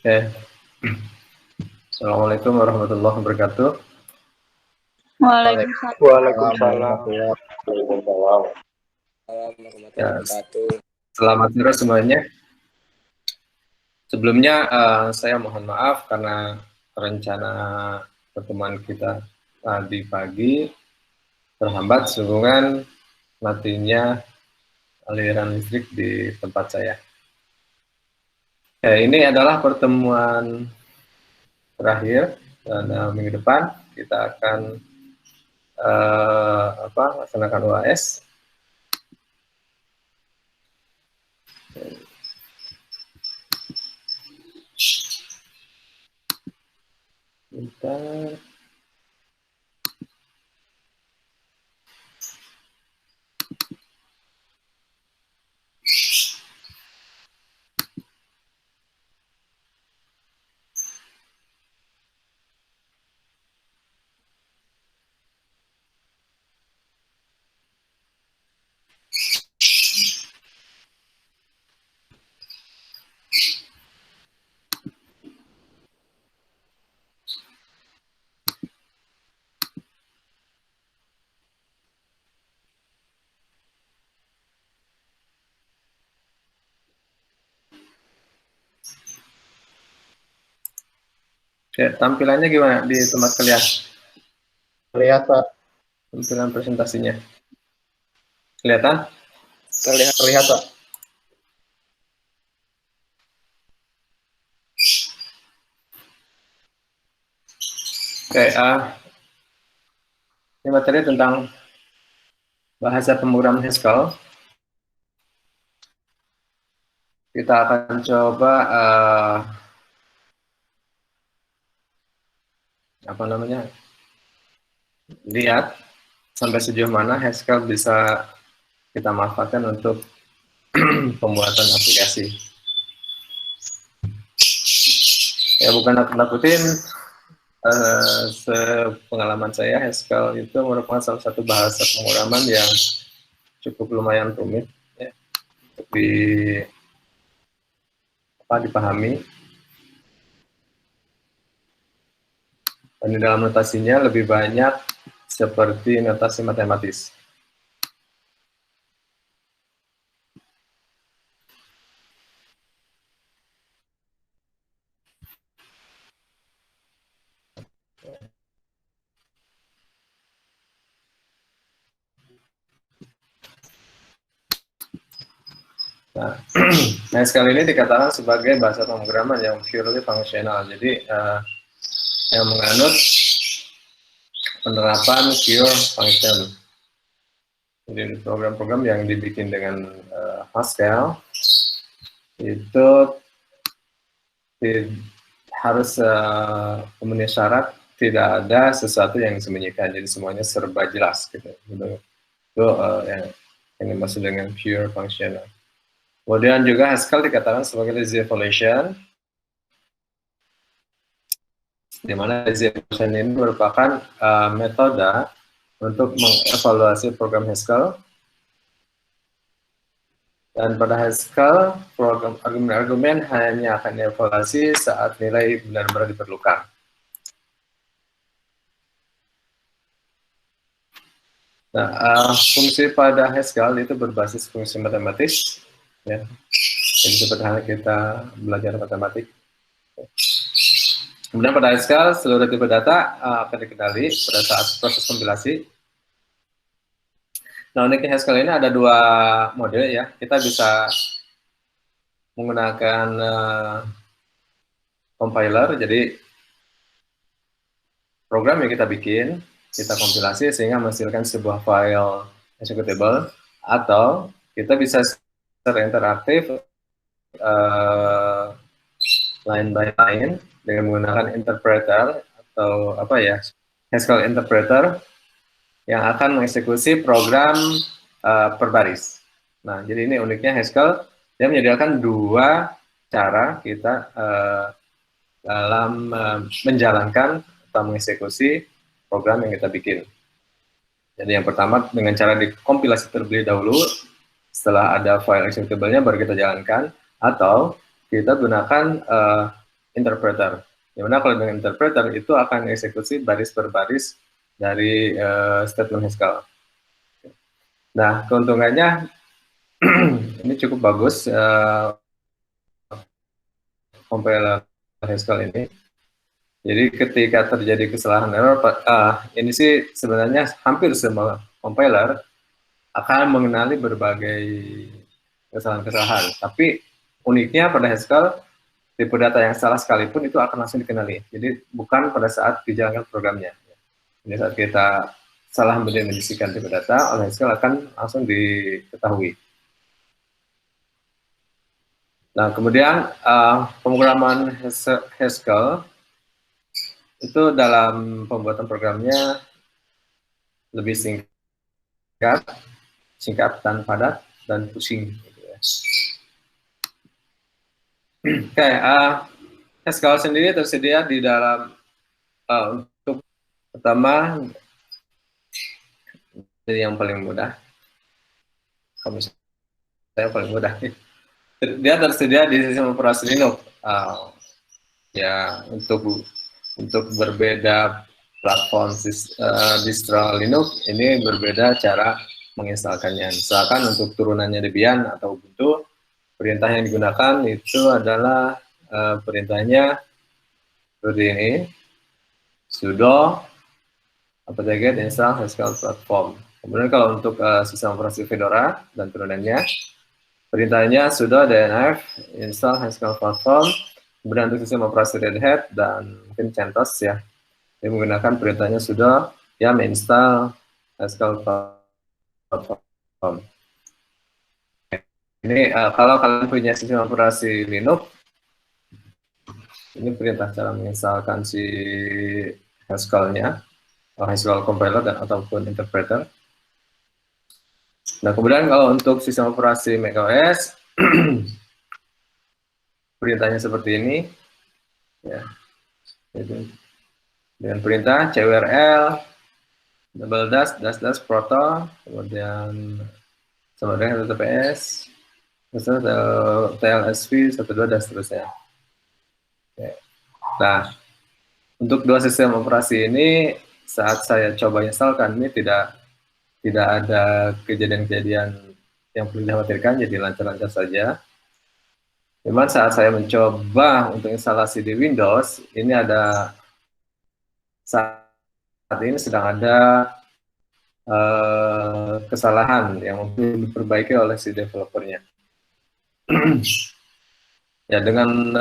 Oke. Assalamualaikum warahmatullahi wabarakatuh. Waalaikumsalam. Ya, selamat sore semuanya. Sebelumnya saya mohon maaf karena rencana pertemuan kita tadi pagi terhambat sehubungan matinya aliran listrik di tempat saya. Ya, ini adalah pertemuan terakhir dan minggu depan kita akan laksanakan UAS. Bentar. Ya, tampilannya gimana di tempat kalian? Terlihat, Pak. Tampilan presentasinya. Kelihatan? Terlihat, Pak. Oke, ini materi tentang bahasa pemrograman Haskell. Kita akan coba lihat sampai sejauh mana Haskell bisa kita manfaatkan untuk pembuatan aplikasi. Ya, bukan nakut-nakutin, sepengalaman saya Haskell itu merupakan salah satu bahasa pemrograman yang cukup lumayan rumit ya, untuk dipahami. Dan di dalam notasinya lebih banyak seperti notasi matematis. Nah, Haskell ini dikatakan sebagai bahasa pemrograman yang purely fungsional. Jadi yang menganut penerapan pure function. Jadi program-program yang dibikin dengan Haskell itu harus memenuhi syarat, tidak ada sesuatu yang disembunyikan. Jadi semuanya serba jelas gitu. Itu yang dimaksud dengan pure functional. Kemudian juga Haskell dikatakan sebagai lazy evaluation, di mana lazy evaluation ini merupakan metode untuk mengevaluasi program Haskell. Dan pada Haskell, program argumen-argumen hanya akan dievaluasi saat nilai benar-benar diperlukan. Nah, fungsi pada Haskell itu berbasis fungsi matematis, ya. Jadi sederhana kita belajar matematik. Kemudian pada Haskell, seluruh tipe data akan dikenali pada saat proses kompilasi. Nah, uniknya Haskell ini ada dua model ya. Kita bisa menggunakan compiler, jadi program yang kita bikin, kita kompilasi sehingga menghasilkan sebuah file executable, atau kita bisa secara interaktif line by line dengan menggunakan interpreter atau Haskell interpreter yang akan mengeksekusi program per baris. Nah, jadi ini uniknya Haskell, dia menyediakan dua cara kita dalam menjalankan atau mengeksekusi program yang kita bikin. Jadi yang pertama dengan cara dikompilasi terlebih dahulu, setelah ada file executable-nya baru kita jalankan, atau kita gunakan interpreter. Dimana kalau dengan interpreter itu akan eksekusi baris per baris dari statement Haskell. Nah, keuntungannya ini cukup bagus compiler Haskell ini. Jadi ketika terjadi kesalahan error, ini sih sebenarnya hampir semua compiler akan mengenali berbagai kesalahan-kesalahan. Tapi uniknya pada Haskell, tipe data yang salah sekalipun itu akan langsung dikenali. Jadi bukan pada saat dijalankan programnya. Jadi saat kita salah mendefinisikan tipe data, oleh Haskell akan langsung diketahui. Nah, kemudian pemrograman Haskell itu dalam pembuatan programnya lebih singkat dan padat dan pusing. Gitu ya. Oke, Haskell sendiri tersedia di dalam untuk pertama dari yang paling mudah. Kalau saya paling mudah. Dia tersedia di sistem operasi Linux. Ya, untuk berbeda platform distro Linux ini berbeda cara menginstalkannya. Misalkan untuk turunannya Debian atau Ubuntu, perintah yang digunakan itu adalah perintahnya seperti ini, sudo apt-get install Haskell platform. Kemudian kalau untuk sistem operasi Fedora dan turunannya, perintahnya sudo dnf install Haskell platform. Kemudian untuk sistem operasi Red Hat dan mungkin CentOS ya, dia menggunakan perintahnya sudo yum install Haskell platform. Ini kalau kalian punya sistem operasi Linux, ini perintah cara menginstalkan si Haskell-nya, Haskell compiler dan ataupun interpreter. Nah, kemudian kalau untuk sistem operasi macOS, perintahnya seperti ini, ya, dengan perintah cwrl double dash dash dash proto, kemudian sama dengan https, tlsv 12 dan seterusnya. Nah, untuk dua sistem operasi ini saat saya coba instalkan ini tidak ada kejadian-kejadian yang perlu dikhawatirkan, jadi lancar-lancar saja. Memang saat saya mencoba untuk instalasi di Windows, ini ada saat ini sedang ada kesalahan yang perlu diperbaiki oleh si developernya. Ya, dengan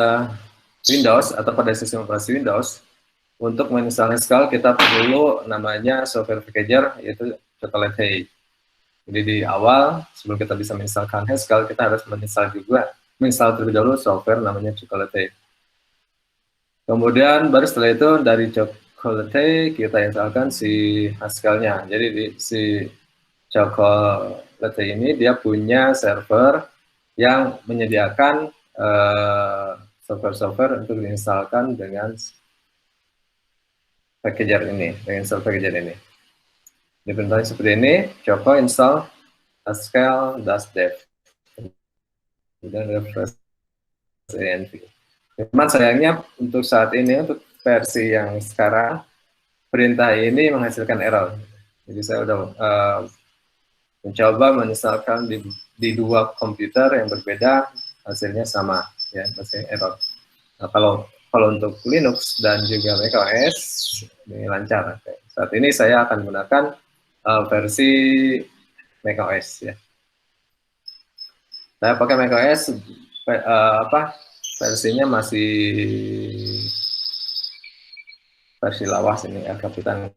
Windows atau pada sistem operasi Windows, untuk menginstal Haskell kita perlu namanya software packager, yaitu Chocolate. Jadi di awal sebelum kita bisa menginstalkan Haskell, kita harus menginstal terlebih dahulu software namanya Chocolate. Kemudian baru setelah itu dari Chocolate kita instalkan si Haskell-nya. Jadi si Chocolate ini dia punya server yang menyediakan software-software untuk diinstalkan dengan packager ini, dengan install packager ini. Diperintahkan seperti ini, choco install haskell-dev. Kemudian refresh env. Cuman sayangnya untuk saat ini, untuk versi yang sekarang, perintah ini menghasilkan error. Jadi saya sudah mencoba menginstalkan di dua komputer yang berbeda, hasilnya sama, ya, hasilnya error. Nah, kalau untuk Linux dan juga macOS ini lancar. Saat ini saya akan menggunakan versi macOS ya. Saya pakai macOS versinya masih versi lawas ini ya, Kapitan.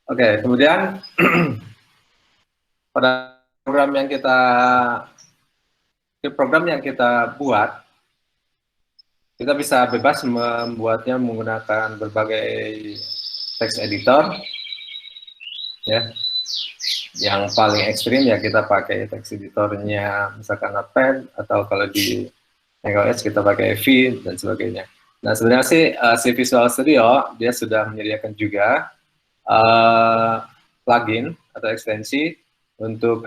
Oke, kemudian pada program yang kita buat, kita bisa bebas membuatnya menggunakan berbagai text editor, ya. Yang paling ekstrim ya kita pakai text editornya misalkan Notepad, atau kalau di macOS kita pakai V dan sebagainya. Nah, sebenarnya sih si Visual Studio dia sudah menyediakan juga plugin atau ekstensi untuk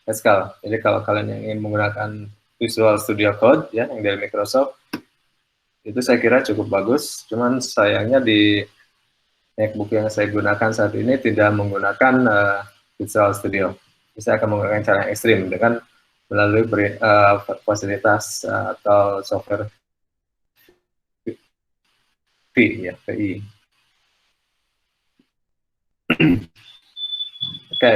Haskell. Jadi kalau kalian yang ingin menggunakan Visual Studio Code ya yang dari Microsoft. Itu saya kira cukup bagus, cuman sayangnya di MacBook yang saya gunakan saat ini tidak menggunakan Visual Studio. Saya akan menggunakan cara yang ekstrim dengan melalui fasilitas atau software VI. Oke,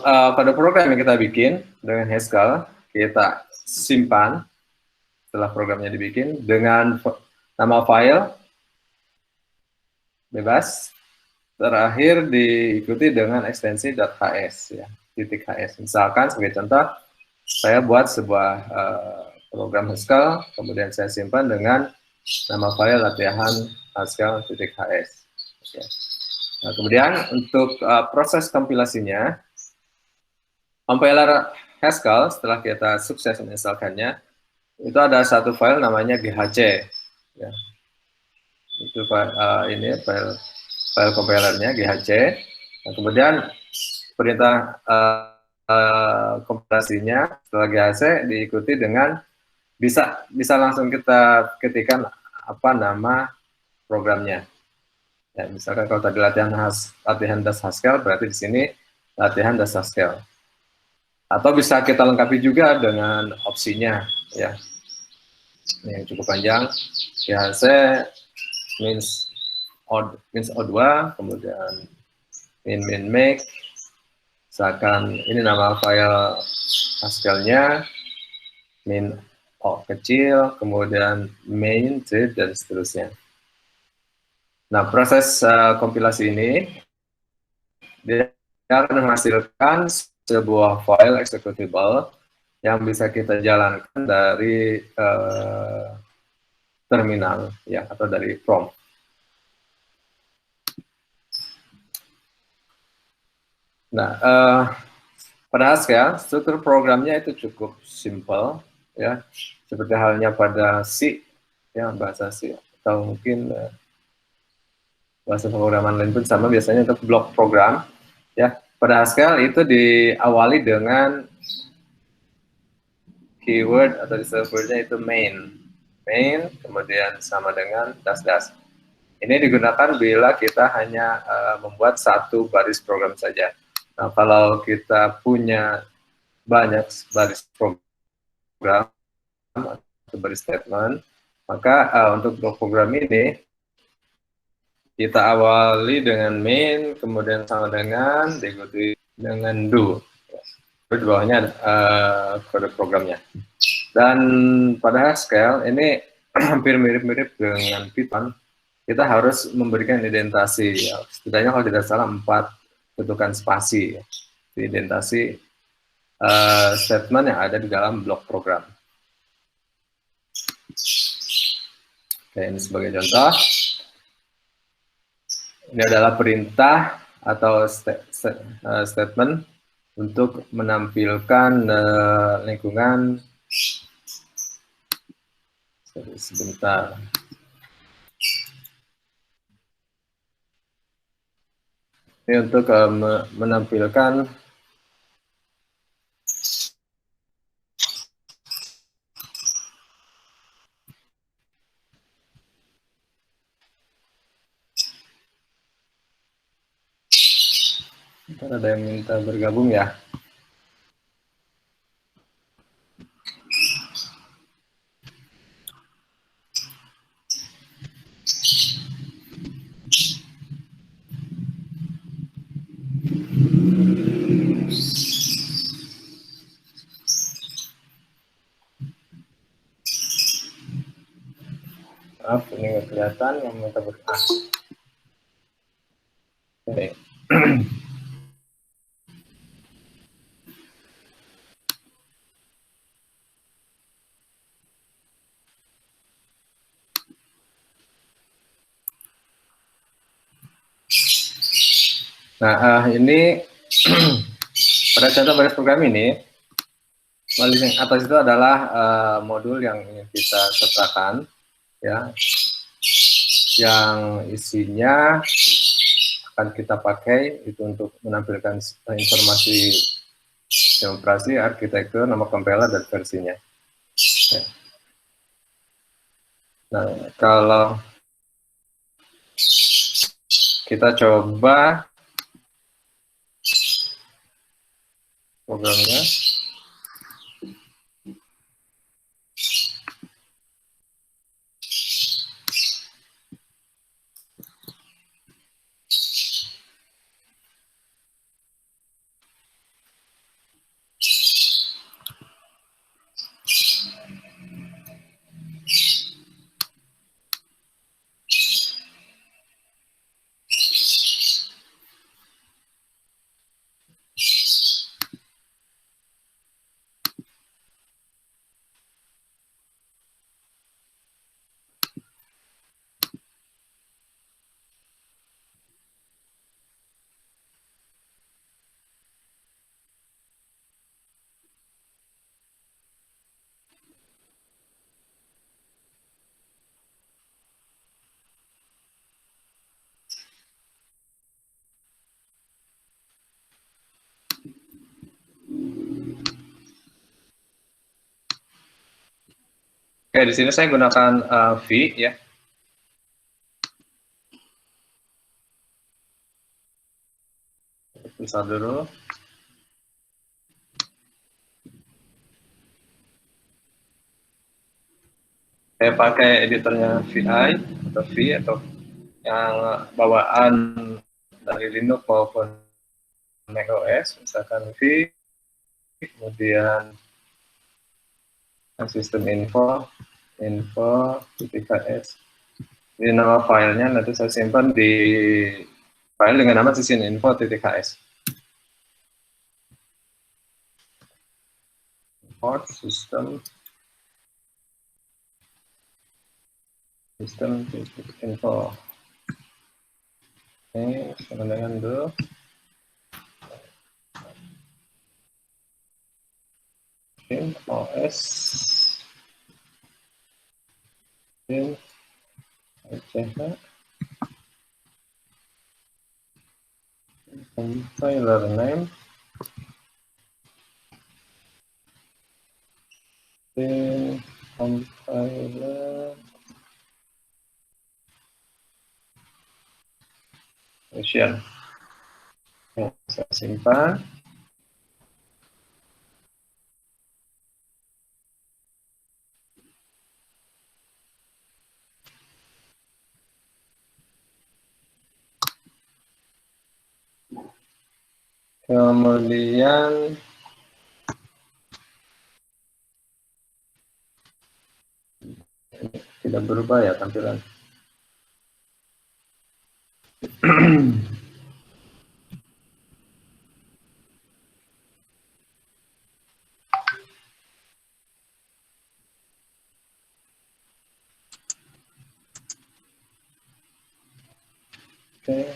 pada program yang kita bikin dengan Haskell, kita simpan setelah programnya dibikin dengan nama file bebas, terakhir diikuti dengan ekstensi .hs ya, .hs. Misalkan sebagai contoh, saya buat sebuah program Haskell, kemudian saya simpan dengan nama file latihan Haskell.hs. Okay. Nah, kemudian untuk proses kompilasinya, compiler Haskell setelah kita sukses menginstalkannya, itu ada satu file namanya GHC. Ya. Itu file compilernya GHC. Nah, kemudian perintah kompilasinya setelah GHC diikuti dengan bisa langsung kita ketikkan apa nama programnya. Ya, misalkan kalau tadi latihan das Haskell, berarti di sini latihan das Haskell. Atau bisa kita lengkapi juga dengan opsinya, ya. Ini yang cukup panjang. Ya, saya means O2, kemudian min make. Misalkan ini nama file Haskell-nya, min O kecil, kemudian main, C, dan seterusnya. Nah, proses kompilasi ini dia akan menghasilkan sebuah file executable yang bisa kita jalankan dari terminal ya atau dari prompt. Nah, pada Haskell struktur programnya itu cukup simple ya, seperti halnya pada C ya, bahasa C atau mungkin bahasa pemrograman lain pun sama, biasanya untuk blok program ya. Pada Haskell itu diawali dengan keyword atau servernya itu main, kemudian sama dengan das. Ini digunakan bila kita hanya membuat satu baris program saja. Nah, kalau kita punya banyak baris program atau baris statement, maka untuk blok program ini kita awali dengan main, kemudian sama dengan, diikuti dengan do. Di bawahnya kode programnya. Dan pada Haskell ini hampir mirip-mirip dengan Python. Kita harus memberikan indentasi, ya. Setidaknya kalau tidak salah 4 ketukan spasi, ya. Indentasi statement yang ada di dalam blok program. Oke, ini sebagai contoh. Ini adalah perintah atau statement untuk menampilkan lingkungan. Sebentar. Ini untuk menampilkan ada yang minta bergabung ya. Maaf, ini nggak kelihatan yang minta bergabung. Oke. Nah, ini pada contoh baris program ini, yang atas itu adalah modul yang ingin kita sertakan, ya, yang isinya akan kita pakai itu untuk menampilkan informasi sistem operasi, arsitektur, nama compiler, dan versinya. Ya. Nah, kalau kita coba programnya, oke, di sini saya gunakan V ya. Bisa dulu. Saya pakai editornya VI atau V atau yang bawaan dari Linux maupun macOS, misalkan V, kemudian sistem info.ks. Ini nama filenya, nanti saya simpan di file dengan nama sistem info.ks. Import sistem info. Oke, sama dengan dulu. OS compiler name compiler version. Ya, saya simpan. Kemudian tidak berubah ya tampilan. Oke.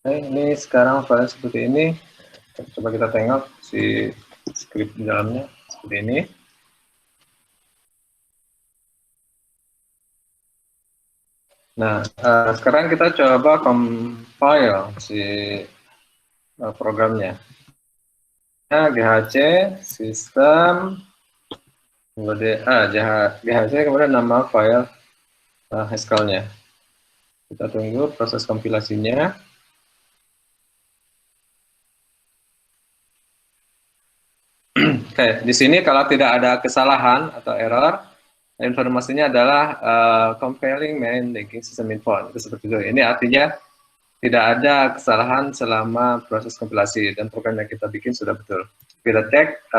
Ini sekarang file seperti ini. Coba kita tengok si script di dalamnya seperti ini. Nah, sekarang kita coba compile si programnya. Nah, GHC sistem kemudian GHC kemudian nama file Haskell-nya. Kita tunggu proses kompilasinya. Oke, di sini kalau tidak ada kesalahan atau error, informasinya adalah compiling main linking system info. Itu seperti itu. Ini artinya tidak ada kesalahan selama proses kompilasi dan program yang kita bikin sudah betul. Kita cek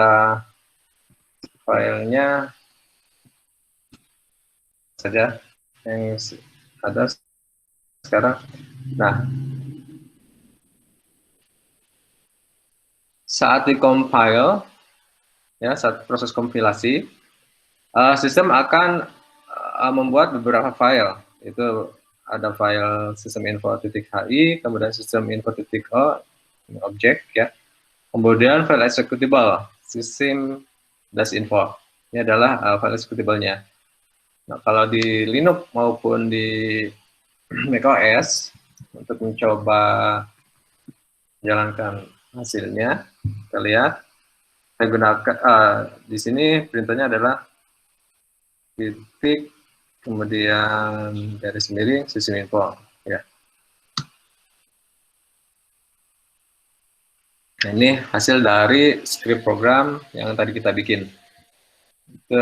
filenya saja yang ada sekarang. Nah, saat di-compile, ya, saat proses kompilasi, sistem akan membuat beberapa file. Itu ada file sistem info.hi, kemudian sistem info.o, objek ya. Kemudian file executable, system-info. Ini adalah file executable-nya. Nah, kalau di Linux maupun di macOS, untuk mencoba menjalankan hasilnya, kita lihat, saya gunakan di sini printernya adalah titik, kemudian garis miring, sistem info. Ya. Nah, ini hasil dari script program yang tadi kita bikin. Itu,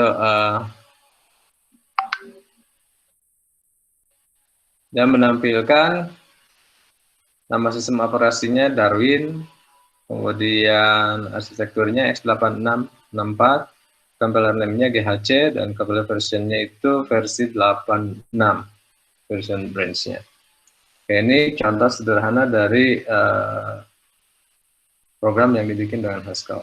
dan menampilkan nama sistem operasinya Darwin, kemudian arsitekturnya x8664, compiler name-nya GHC, dan compiler version-nya itu versi 86, version branch-nya. Oke, ini contoh sederhana dari program yang dibikin dengan Haskell.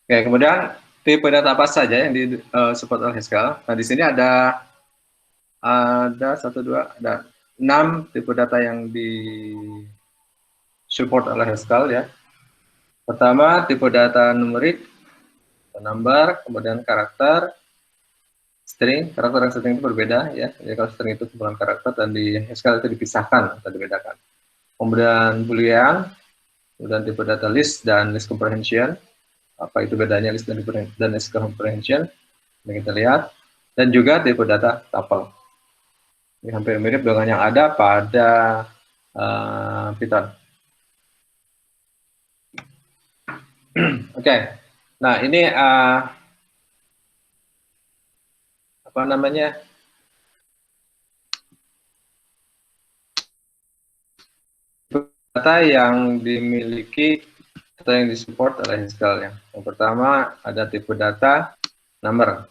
Oke, kemudian tipe data apa saja yang di support oleh Haskell? Nah, di sini ada 6 tipe data yang di support oleh Haskell ya. Pertama, tipe data numerik, number, kemudian karakter, string. Karakter dan string itu berbeda ya. Jadi kalau string itu kumpulan karakter dan di Haskell itu dipisahkan atau dibedakan. Kemudian boolean, kemudian tipe data list dan list comprehension. Apa itu bedanya list dan list comprehension? Yang kita lihat. Dan juga tipe data tuple. Ini hampir mirip dengan yang ada pada Python. Oke. Nah, ini apa namanya? Data yang dimiliki atau yang disupport oleh Haskell ya. Yang pertama ada tipe data number.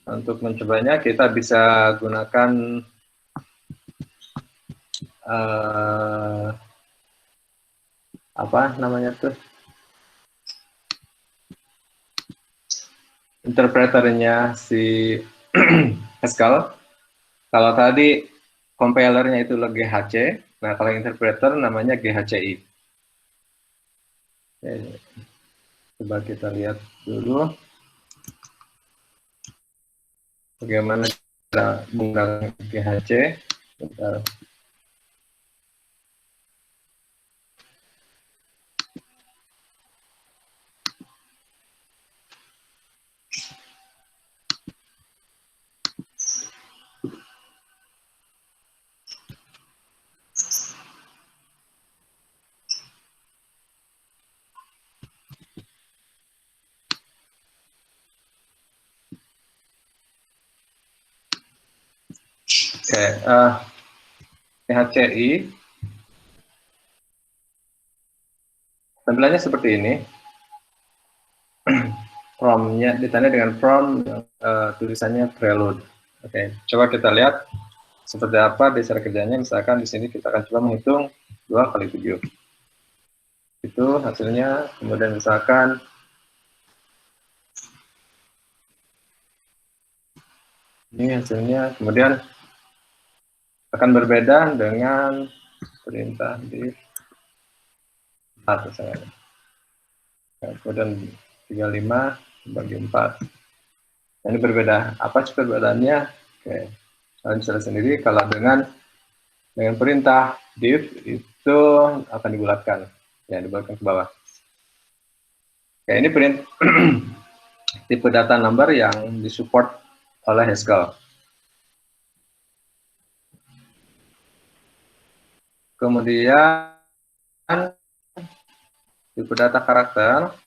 Untuk mencobanya kita bisa gunakan apa namanya tuh, interpreternya si Haskell. Kalau tadi compilernya itu GHC, nah kalau interpreter namanya GHCI. Coba kita lihat dulu bagaimana cara menggunakan GHC. Bentar. Oke, PHCI tampilannya seperti ini. Prompt-nya ditandai dengan prompt tulisannya prelude. Oke, coba kita lihat seperti apa di cara kerjanya. Misalkan di sini kita akan coba menghitung 2 kali 7. Itu hasilnya. Kemudian misalkan ini hasilnya. Kemudian akan berbeda dengan perintah di misalnya. Kemudian 35 bagi 4. Nah, ini berbeda. Apa sih perbedaannya? Oke. Kalian bisa lihat sendiri kalau dengan perintah div itu akan dibulatkan. Ya, dibulatkan ke bawah. Oke, ini print tipe data number yang disupport oleh Haskell. Kemudian tipe data karakter.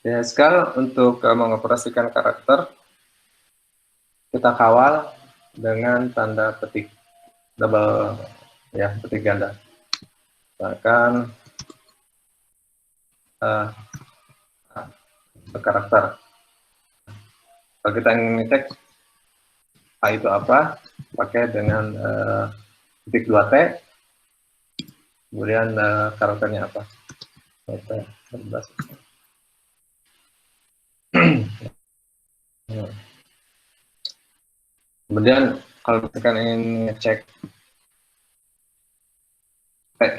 Di Haskell untuk mengoperasikan karakter, kita kawal dengan tanda petik double, ya, petik ganda. Misalkan karakter. Kalau kita ingin ngecek A itu apa, pakai dengan titik 2T, kemudian karakternya apa. Kemudian kalau kita ingin ngecek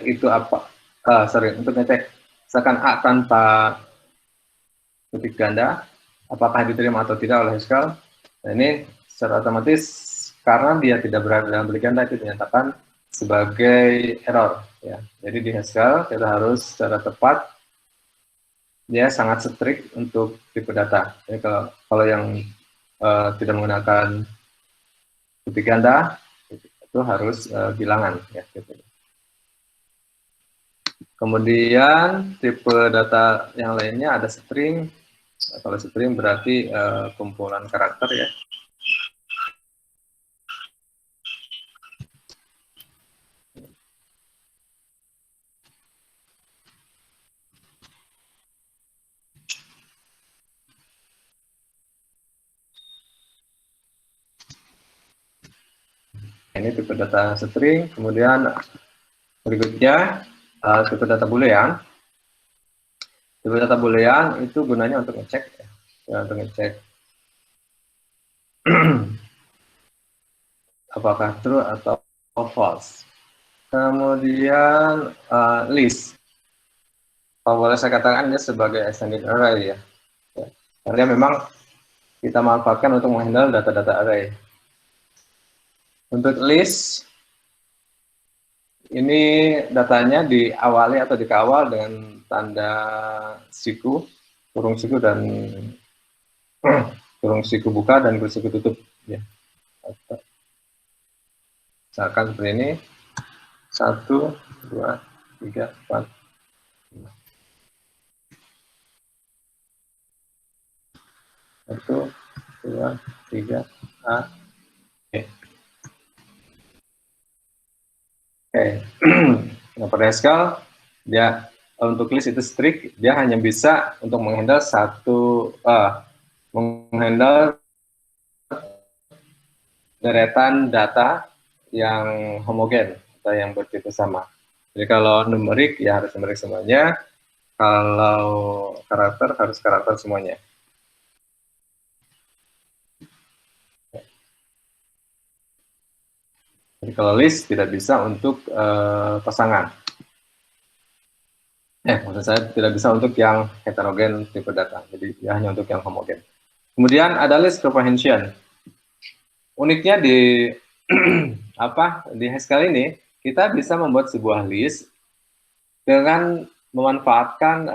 itu apa, untuk ngecek misalkan A tanpa titik ganda, apakah diterima atau tidak oleh Haskell. Nah, ini secara otomatis karena dia tidak berada dalam titik ganda itu dinyatakan sebagai error, ya. Jadi di Haskell kita harus secara tepat, dia sangat strict untuk tipe data. Jadi kalau yang tidak menggunakan titik ganda itu harus bilangan, ya, gitu. Kemudian tipe data yang lainnya ada string. Kalau string berarti kumpulan karakter, ya. Ini tipe data string. Kemudian berikutnya tipe data boolean. Tipe data boolean itu gunanya untuk ngecek, ya, untuk ngecek apakah true atau false. Kemudian list. Kalau boleh saya katakan dia sebagai extended array, ya. Karena memang kita manfaatkan untuk menghandle data-data array. Untuk list, ini datanya diawali atau dikawal dengan tanda siku, kurung siku dan kurung siku buka dan kurung siku tutup, ya. Misalkan seperti ini, 1, 2, 3, 4, 5. 1, 2, 3, A, E. Oke. Nah, pada Haskell, dia untuk list itu strict, dia hanya bisa untuk menghandle menghandle deretan data yang homogen atau yang bertipe sama. Jadi kalau numerik ya harus numerik semuanya, kalau karakter harus karakter semuanya. Jadi kalau list tidak bisa untuk pasangan. Maksud saya tidak bisa untuk yang heterogen tipe data. Jadi ya hanya untuk yang homogen. Kemudian ada list comprehension. Uniknya di di Haskell ini kita bisa membuat sebuah list dengan memanfaatkan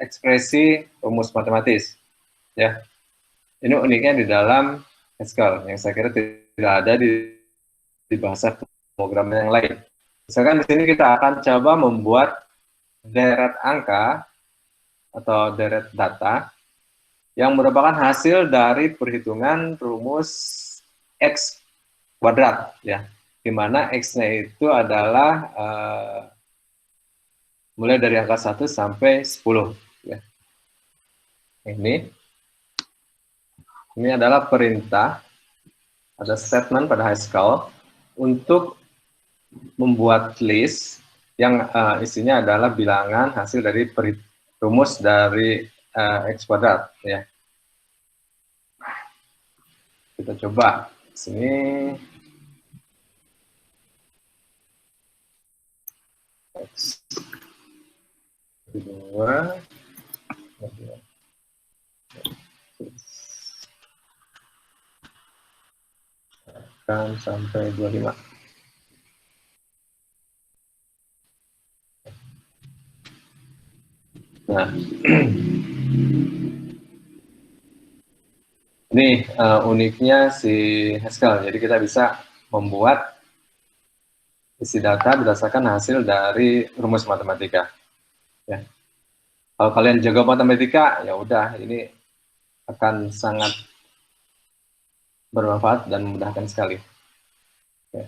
ekspresi rumus matematis, ya. Ini uniknya di dalam Haskell yang saya kira tidak ada di bahasa pemrograman yang lain. Misalkan di sini kita akan coba membuat deret angka atau deret data yang merupakan hasil dari perhitungan rumus X kuadrat, ya, di mana X-nya itu adalah mulai dari angka 1 sampai 10, ya. Ini adalah perintah, ada statement pada Haskell untuk membuat list yang isinya adalah bilangan hasil dari rumus dari X kuadrat, ya. Kita coba sini. X 2 akan sampai 25. Nah, ini uniknya si Haskell. Jadi kita bisa membuat isi data berdasarkan hasil dari rumus matematika. Ya. Kalau kalian jago matematika, ya udah, ini akan sangat bermanfaat dan memudahkan sekali. Ya.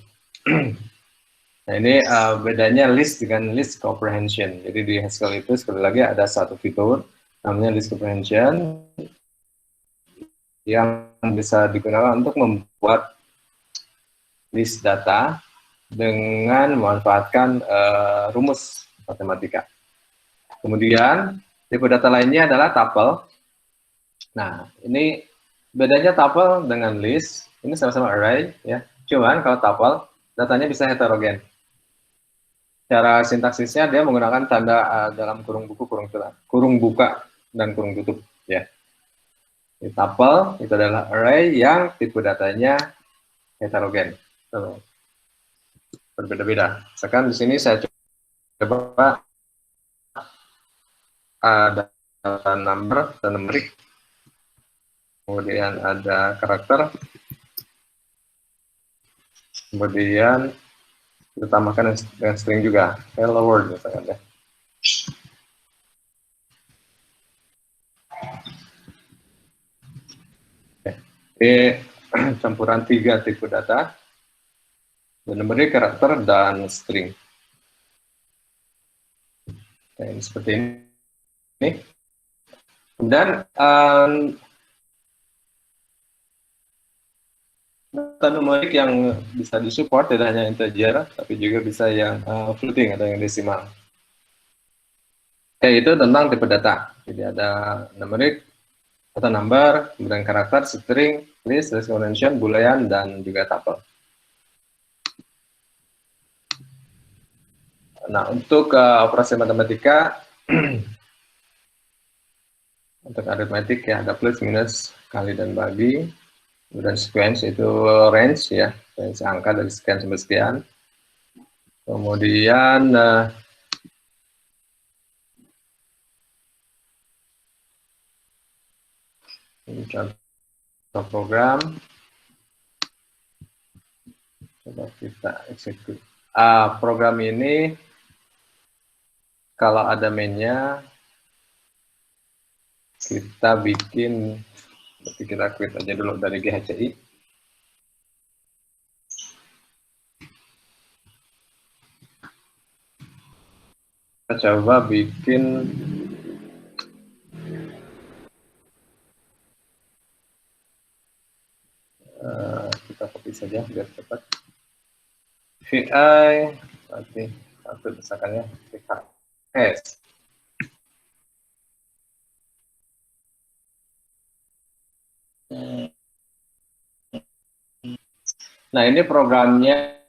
Nah, ini bedanya list dengan list comprehension. Jadi di Haskell itu sekali lagi ada satu fitur namanya list comprehension yang bisa digunakan untuk membuat list data dengan memanfaatkan rumus matematika. Kemudian tipe data lainnya adalah tuple. Nah, ini bedanya tuple dengan list. Ini sama-sama array, ya. Cuman kalau tuple datanya bisa heterogen. Cara sintaksisnya dia menggunakan tanda dalam kurung buku, kurung buka dan kurung tutup, ya. Di tuple itu adalah array yang tipe datanya heterogen, berbeda-beda. Sekarang di sini saya coba ada number dan numerik, kemudian ada karakter, kemudian kita tambahkan dengan string juga, hello world misalkan ya. Ini campuran 3 tipe data, numerik, karakter, dan string. Nah, seperti ini. Kemudian data numerik yang bisa disupport tidak hanya integer, tapi juga bisa yang floating atau yang desimal. Itu tentang tipe data. Jadi ada numerik atau number, kemudian karakter, string, list, convention, boolean, dan juga tuple. Nah, untuk operasi matematika, untuk aritmetik ya ada plus, minus, kali, dan bagi. Kemudian sequence itu range ya, range angka dari sekian sampai sekian. Kemudian contoh program, coba kita execute. Program ini kalau ada mainnya kita bikin, berarti kita quit aja dulu dari GHCI. Kita coba bikin kita copy saja biar cepat. VI berarti satu misalkannya VHS. Nah, ini programnya,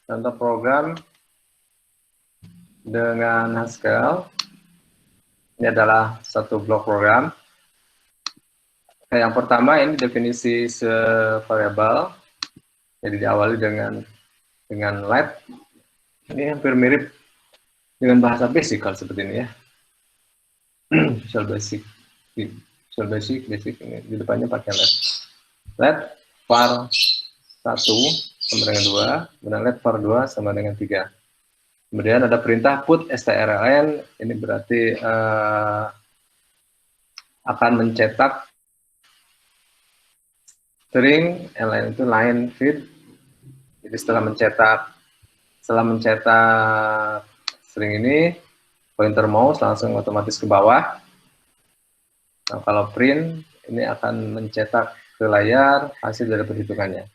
contoh program dengan Haskell. Ini adalah satu blok program. Yang pertama ini definisi variabel. Jadi diawali dengan let. Ini hampir mirip dengan bahasa basic kalau seperti ini ya. Visual basic ini di depannya pakai let. Let var 1 sama dengan 2, kemudian let var 2 sama dengan 3. Kemudian ada perintah put strlen, ini berarti akan mencetak string, line itu line feed. Jadi setelah mencetak string ini, pointer mouse langsung otomatis ke bawah. Nah, kalau print ini akan mencetak ke layar hasil dari perhitungannya.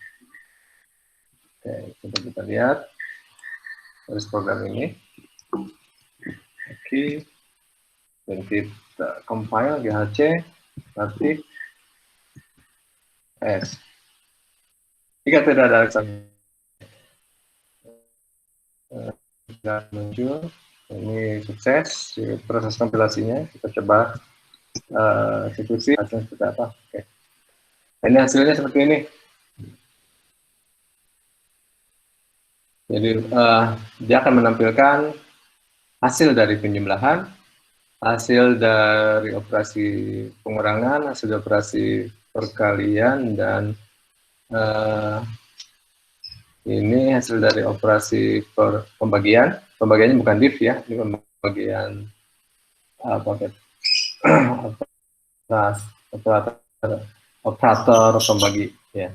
Oke, coba kita lihat terus program ini. Oke, dan kita compile GHC nanti S. Jika tidak ada alasan muncul, ini sukses proses kompilasinya. Kita coba eksekusi hasilnya seperti apa. Oke. Ini hasilnya seperti ini. Jadi dia akan menampilkan hasil dari penjumlahan, hasil dari operasi pengurangan, hasil dari operasi perkalian, dan Ini hasil dari operasi pembagian. Pembagiannya bukan div ya, ini pembagian paket operator pembagi ya.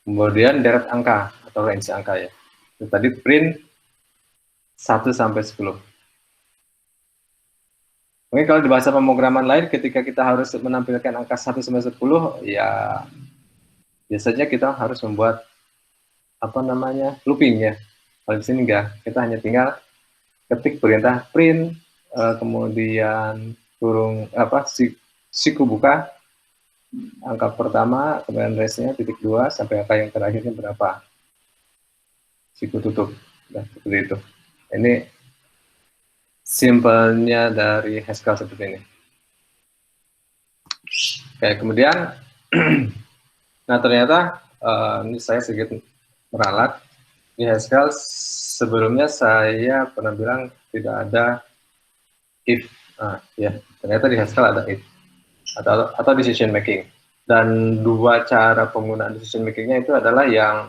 Kemudian deret angka atau range angka ya. Terus tadi print 1 sampai 10. Mungkin kalau di bahasa pemrograman lain ketika kita harus menampilkan angka 1 sampai 10 ya biasanya kita harus membuat apa namanya looping ya. Kalau di sini enggak, kita hanya tinggal ketik perintah print kemudian kurung siku buka angka pertama, kemudian range-nya titik 2 sampai angka yang terakhirnya berapa. Siku tutup. Nah, seperti itu. Ini simpelnya dari Haskell seperti ini. Oke, kemudian nah ternyata ini saya sedikit meralat di Haskell. Sebelumnya saya pernah bilang tidak ada if. Ya, ternyata di Haskell ada if atau decision making. Dan dua cara penggunaan decision makingnya itu adalah yang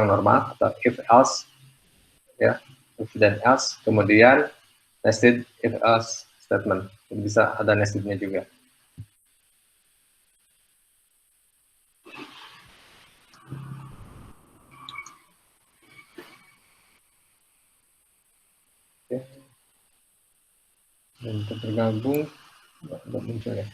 normal atau if else ya, if then else, kemudian nested if else statement. Bisa ada nestednya juga. Oke. Dan tergabung tidak muncul ya.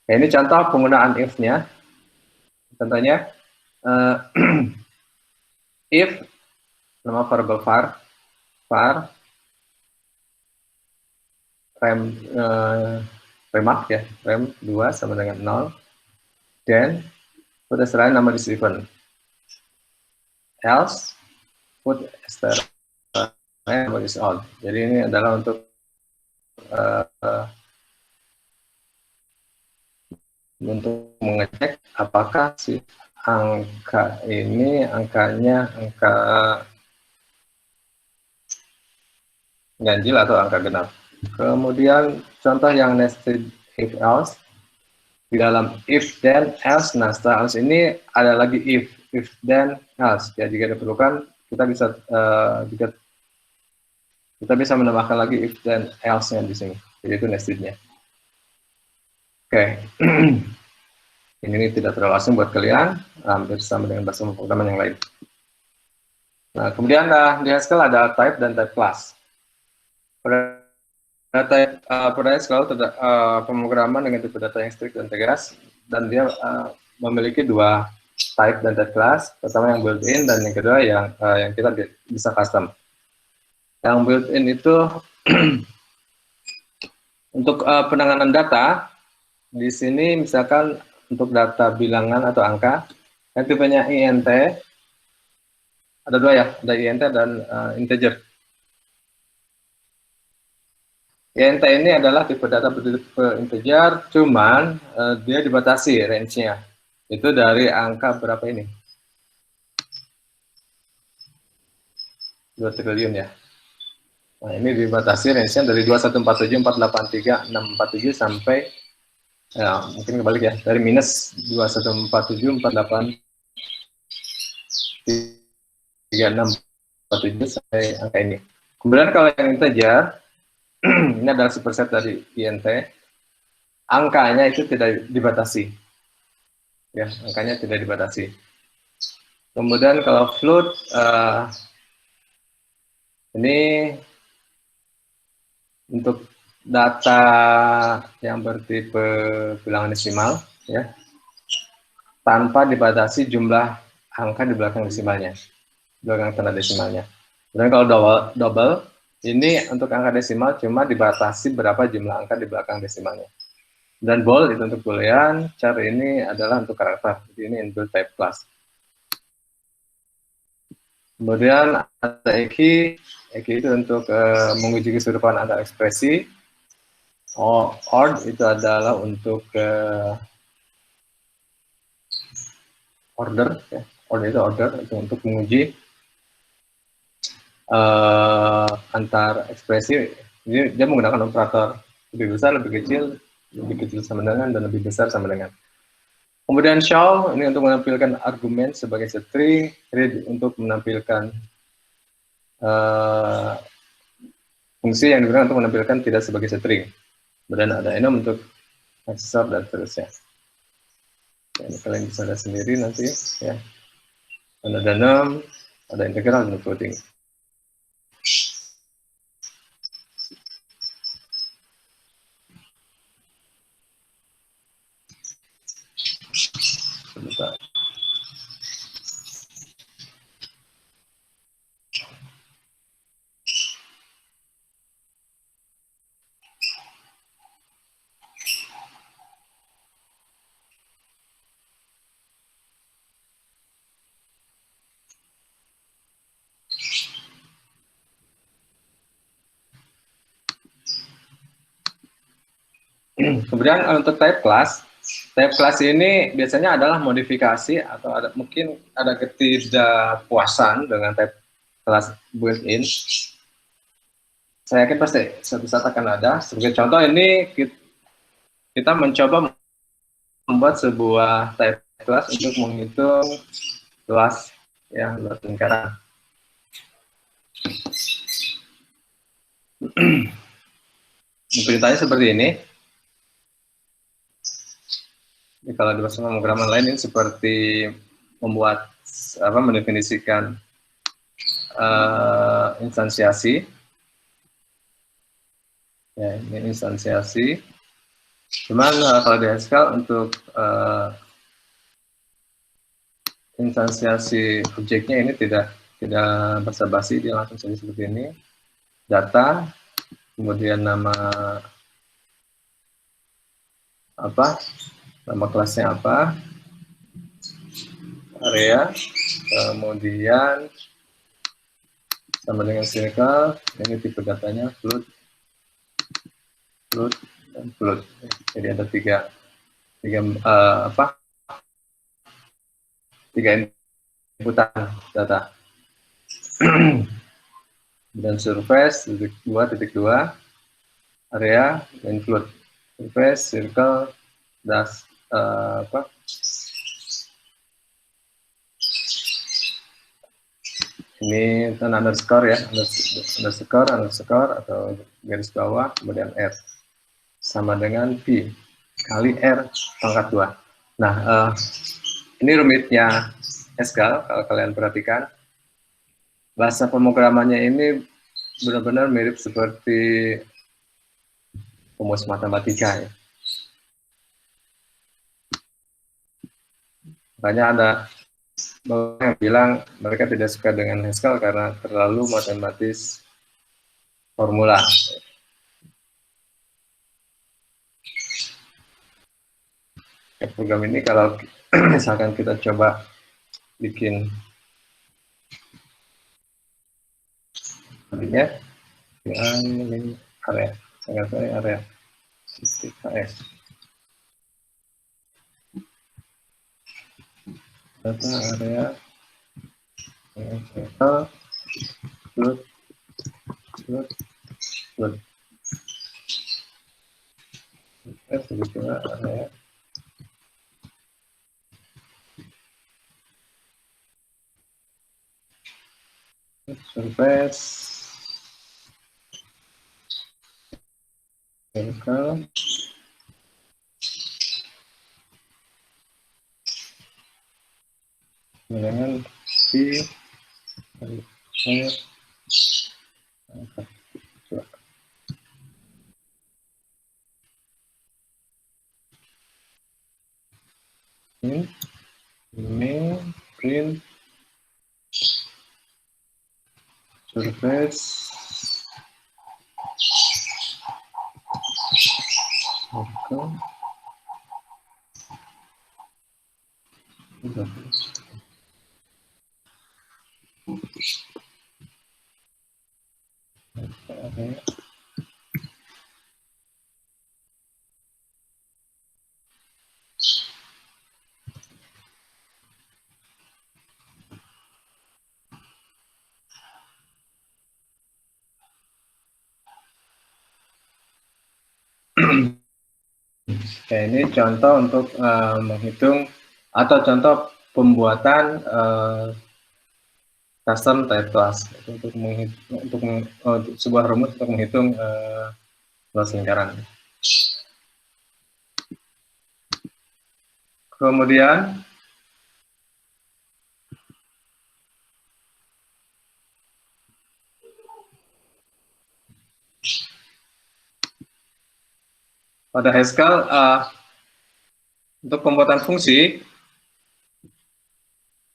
Nah, ini contoh penggunaan if-nya. Contohnya, if nama variable var remark ya, rem 2 sama dengan 0, then put asterisk nama receiver, else put asterisk nama is odd. Jadi ini adalah untuk mengecek apakah si angka ini angka ganjil atau angka genap. Kemudian contoh yang nested if else, di dalam if then else. Nah, setelah else ini ada lagi if then else. Ya, jika diperlukan kita bisa menambahkan lagi if then else-nya di sini. Jadi itu nestednya. Oke. Ini tidak terlalu asing buat kalian, hampir sama dengan bahasa pemrograman yang lain. Nah, kemudian di Haskell ada type dan type class. Pada Haskell pemrograman dengan tipe data yang strict dan tegas, dan dia memiliki dua type dan type class. Pertama yang built-in dan yang kedua yang kita bisa custom. Yang built-in itu untuk penanganan data di sini misalkan untuk data bilangan atau angka yang tipenya int ada dua ya, ada int dan integer. Int ini adalah tipe data bertipe integer, cuman dia dibatasi range-nya. Itu dari angka berapa ini? 2 triliun ya. Nah, ini dibatasi range-nya dari 2147483 sampai ya, mungkin kebalik ya, dari minus 2147436 sampai angka ini. Kemudian kalau yang integer ini adalah superset dari int, angkanya itu tidak dibatasi. Ya, angkanya tidak dibatasi. Kemudian kalau float ini untuk data yang bertipe bilangan desimal ya, tanpa dibatasi jumlah angka di belakang desimalnya, belakang tanda desimalnya. Dan kalau double ini untuk angka desimal cuma dibatasi berapa jumlah angka di belakang desimalnya. Dan bold itu untuk boolean, char ini adalah untuk karakter. Jadi ini inbuilt type class. Kemudian ada eki itu untuk menguji keserupan antar ekspresi. Ord itu adalah untuk order, ya. Order itu untuk menguji antar ekspresi Jadi dia menggunakan operator lebih besar, lebih kecil sama dengan, dan lebih besar sama dengan. Kemudian show ini untuk menampilkan argumen sebagai string, read untuk menampilkan fungsi yang digunakan untuk menampilkan tidak sebagai string. Kemudian ada enum untuk accessor dan seterusnya. Ini kalian bisa lihat sendiri nanti ya. Ada enum, ada integral dan floating. Sebentar. Kemudian untuk type class ini biasanya adalah modifikasi atau mungkin ada ketidakpuasan dengan type class built-in. Saya yakin pasti suatu saat akan ada. Sebagai contoh ini kita mencoba membuat sebuah type class untuk menghitung luas lingkaran. Perintahnya seperti ini. Jadi kalau di bahasa pemrograman lain ini seperti mendefinisikan instansiasi. Ya, ini instansiasi. Cuman kalau di Haskell untuk instansiasi objeknya ini tidak basa-basi, dia langsung saja seperti ini. Data, kemudian nama kelasnya apa, area, kemudian sama dengan circle, ini tipe datanya float, dan float. Jadi ada tiga inputan data. Dan surface titik dua, area, dan float. Surface, circle, das ini underscore ya, underscore atau garis bawah, kemudian R sama dengan P kali R pangkat 2. Nah, ini rumitnya Haskell kalau kalian perhatikan. Bahasa pemrogramannya ini benar-benar mirip seperti rumus matematika ya. Makanya ada yang bilang mereka tidak suka dengan Haskell karena terlalu matematis formula. Program ini kalau misalkan kita coba bikin ya, area, sangat area titik HS. Data area float area surface circle dengan P ini print surface circle Oke, ini contoh untuk menghitung atau contoh pembuatan custom type class untuk sebuah rumus untuk menghitung luas lingkaran. Kemudian pada Haskell untuk pembuatan fungsi,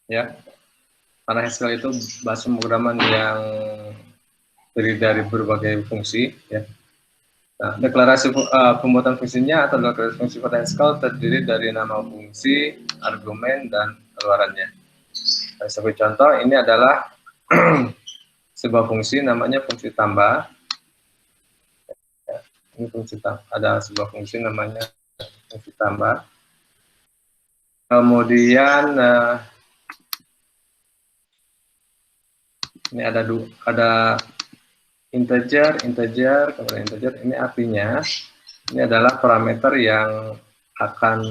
ya, karena Haskell itu bahasa pemrograman yang terdiri dari berbagai fungsi, ya. Nah, deklarasi pembuatan fungsinya atau deklarasi fungsi pada Haskell terdiri dari nama fungsi, argumen, dan keluarannya. Nah, sebagai contoh, ini adalah sebuah fungsi namanya fungsi tambah. Ya, ini fungsi ada sebuah fungsi namanya fungsi tambah. Kemudian ini ada integer, kemudian integer. Ini artinya ini adalah parameter yang akan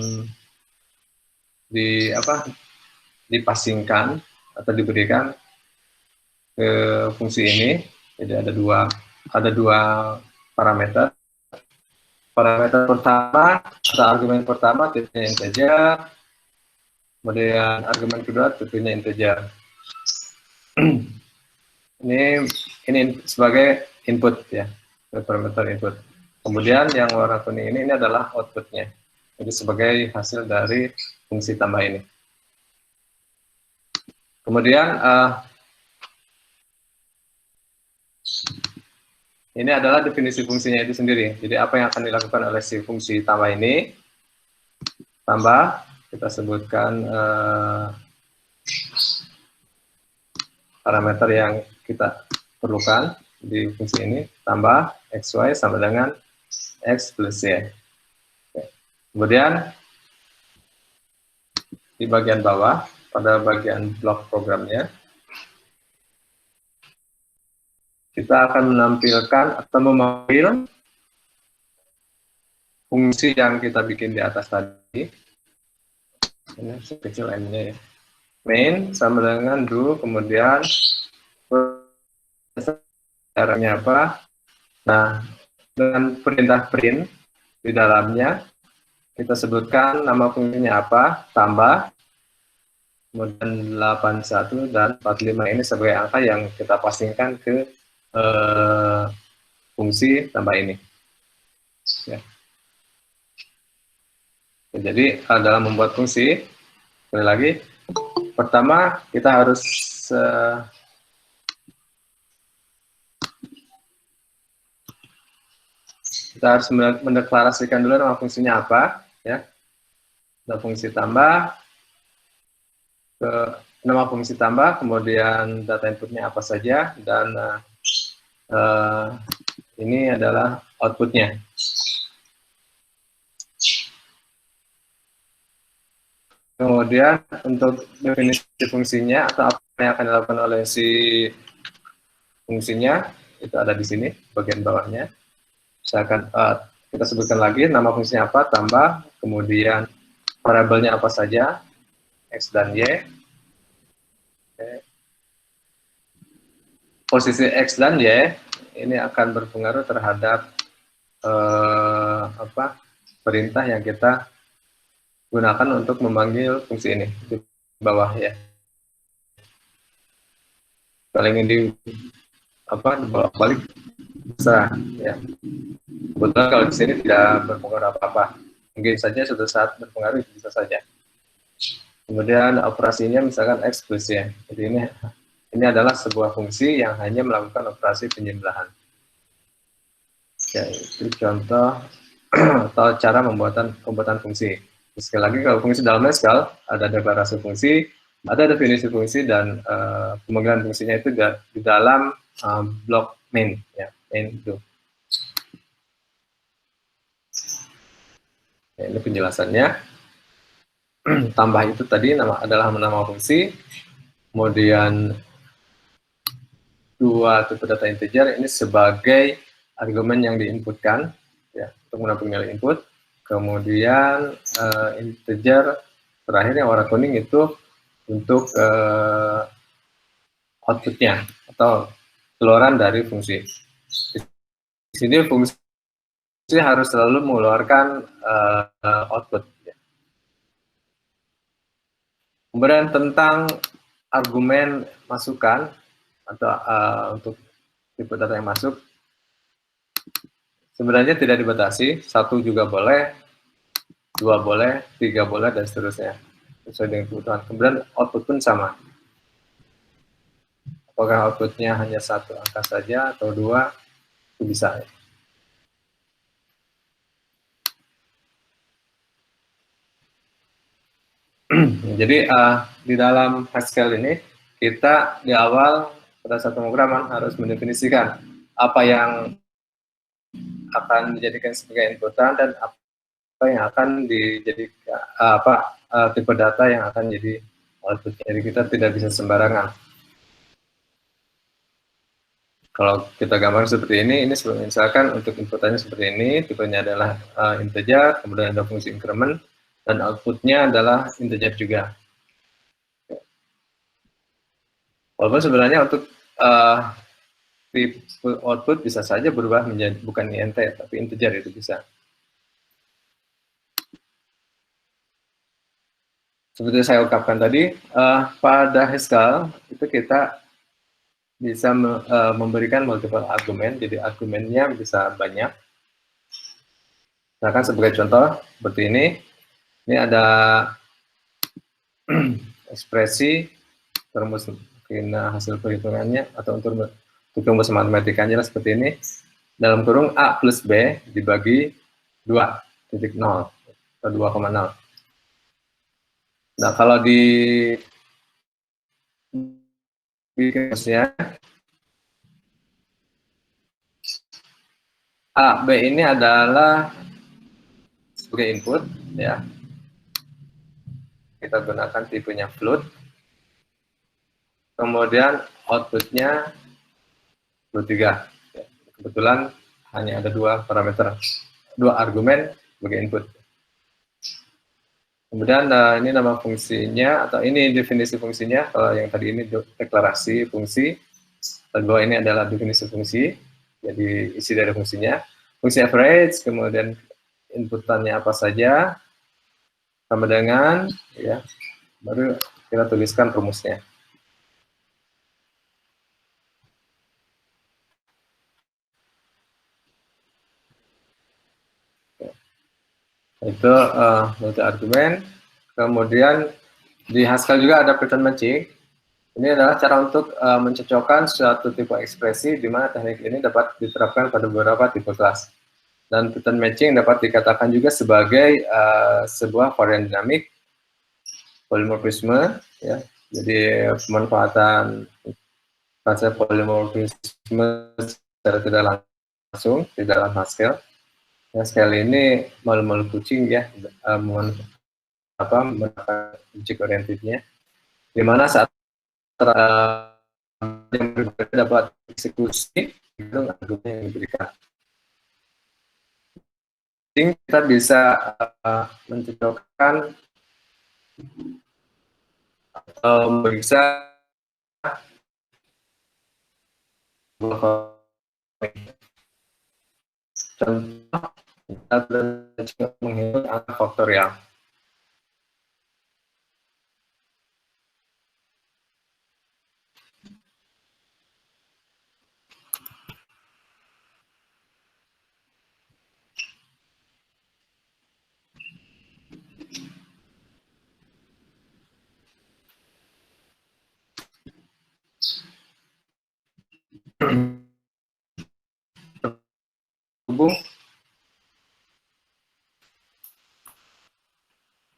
dipasingkan atau diberikan ke fungsi ini. Jadi ada dua parameter. Parameter pertama atau argumen pertama tipenya integer, kemudian argumen kedua tipenya integer. ini sebagai input, ya, parameter input. Kemudian yang warna kuning ini adalah outputnya. Jadi sebagai hasil dari fungsi tambah ini. Kemudian ini adalah definisi fungsinya itu sendiri. Jadi apa yang akan dilakukan oleh si fungsi tambah ini? Tambah, kita sebutkan parameter yang kita perlukan di fungsi ini, tambah xy sama dengan x plus y. Kemudian di bagian bawah, pada bagian blok programnya, kita akan menampilkan atau memanggil fungsi yang kita bikin di atas tadi. Ini sekecil m-nya, ya. Main sama dengan do, kemudian caranya apa? Nah, dengan perintah print di dalamnya, kita sebutkan nama fungsinya apa, tambah, kemudian 81 dan 45 ini sebagai angka yang kita pasingkan ke fungsi tambah ini. Ya. Jadi dalam membuat fungsi, sekali lagi, pertama kita harus mendeklarasikan dulu nama fungsinya apa, ya. Ada fungsi tambah, nama fungsi tambah, kemudian data inputnya apa saja, dan ini adalah outputnya. Kemudian untuk definisi fungsinya atau apa yang akan dilakukan oleh si fungsinya, itu ada di sini bagian bawahnya. Misalkan kita sebutkan lagi nama fungsinya apa, tambah, kemudian variabelnya apa saja, x dan y. Oke. Posisi x dan y ini akan berpengaruh terhadap perintah yang kita gunakan untuk memanggil fungsi ini di bawah, ya. Kalau ingin di balik bisa, ya. Kebetulan kalau di sini tidak berpengaruh apa-apa, mungkin saja suatu saat berpengaruh, bisa saja. Kemudian operasinya misalkan x plus y. Jadi ini adalah sebuah fungsi yang hanya melakukan operasi penjumlahan. Ya, itu contoh atau cara pembuatan fungsi. Sekali lagi, kalau fungsi dalam Haskell ada deklarasi fungsi, ada definisi fungsi, dan pemanggilan fungsinya itu di dalam blok main, ya, main itu. Ya, ini penjelasannya. Tambah itu tadi adalah nama fungsi, kemudian dua tipe data integer ini sebagai argumen yang diinputkan, ya, untuk menampung nilai input. Kemudian integer terakhir yang warna kuning itu untuk outputnya atau keluaran dari fungsi. Di sini fungsi harus selalu mengeluarkan output. Kemudian tentang argumen masukan atau untuk tipe data yang masuk, sebenarnya tidak dibatasi, 1 juga boleh, 2 boleh, 3 boleh, dan seterusnya, sesuai dengan kebutuhan. Kemudian output pun sama. Apakah outputnya hanya 1 angka saja atau 2, itu bisa. Jadi di dalam Haskell ini, kita di awal pada saat pemrograman harus mendefinisikan apa yang akan dijadikan sebagai inputan dan apa yang akan dijadikan tipe data yang akan jadi output. Jadi kita tidak bisa sembarangan. Kalau kita gambar seperti ini misalkan untuk inputannya seperti ini, tipenya adalah integer, kemudian ada fungsi increment, dan outputnya adalah integer juga. Walaupun sebenarnya untuk tipe output bisa saja berubah menjadi bukan int, tapi integer itu bisa. Seperti saya ungkapkan tadi, pada Haskell itu kita bisa memberikan multiple argumen, jadi argumennya bisa banyak. Misalkan sebagai contoh seperti ini ada ekspresi rumus hasil perhitungannya atau untuk rumus matematikanya seperti ini, dalam kurung A plus B dibagi 2,0 atau 2,0. Nah, kalau di rumusnya A, B ini adalah sebagai input, ya. Kita gunakan tipenya float. Kemudian outputnya 23. Kebetulan hanya ada 2 parameter, 2 argumen sebagai input. Kemudian ini nama fungsinya, atau ini definisi fungsinya. Kalau yang tadi ini deklarasi fungsi, kedua ini adalah definisi fungsi, jadi isi dari fungsinya. Fungsi average, kemudian inputannya apa saja, sama dengan, ya, baru kita tuliskan rumusnya. Itu multi argumen. Kemudian di Haskell juga ada pattern matching. Ini adalah cara untuk mencocokkan suatu tipe ekspresi di mana teknik ini dapat diterapkan pada beberapa tipe kelas. Dan pattern matching dapat dikatakan juga sebagai sebuah varian dinamik polimorfisme, ya. Jadi pemanfaatan konsep polimorfisme secara tidak langsung di dalam Haskell. Haskell ini malu-malu kucing, ya, object orientednya, di mana saat yang berbeda dapat eksekusi itu argumen yang diberikan. Kita bisa mencocokkan atau memeriksa contoh kita menghitung angka faktorial. Hubung.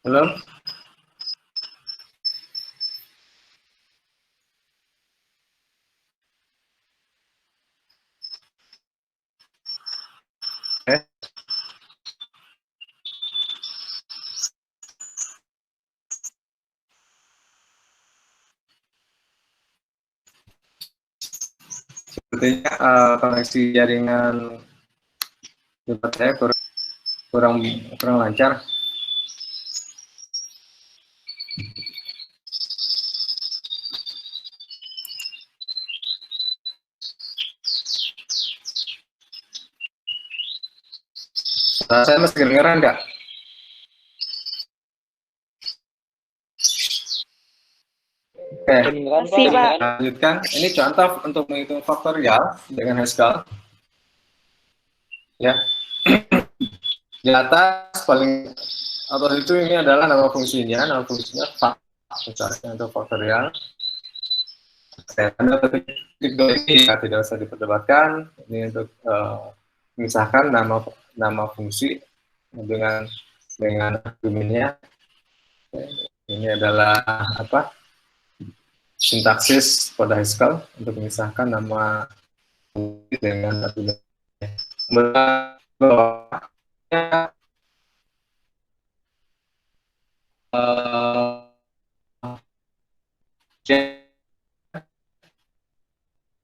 Halo? Sepertinya koneksi jaringan Tempat saya kurang kurang lancar. Saya masih kedengeran nggak? Oke, Masih, Pak. lanjutkan. Ini contoh untuk menghitung faktorial dengan Haskell. Ya, di atas paling atas itu ini adalah nama fungsinya misalnya untuk faktorial. Anda klik dua ini ya, tidak usah diperdebatkan. Ini untuk memisahkan nama fungsi dengan argumennya. Ini adalah apa? Sintaksis pada Haskell untuk memisahkan nama fungsi dengan argumennya.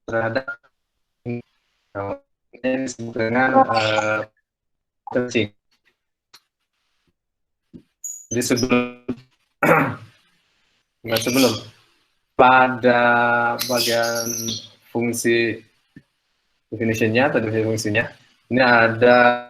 Terhadap ini disebut dengan searching. Jadi sebelum pada bagian fungsi definition-nya atau definisi fungsinya, ini ada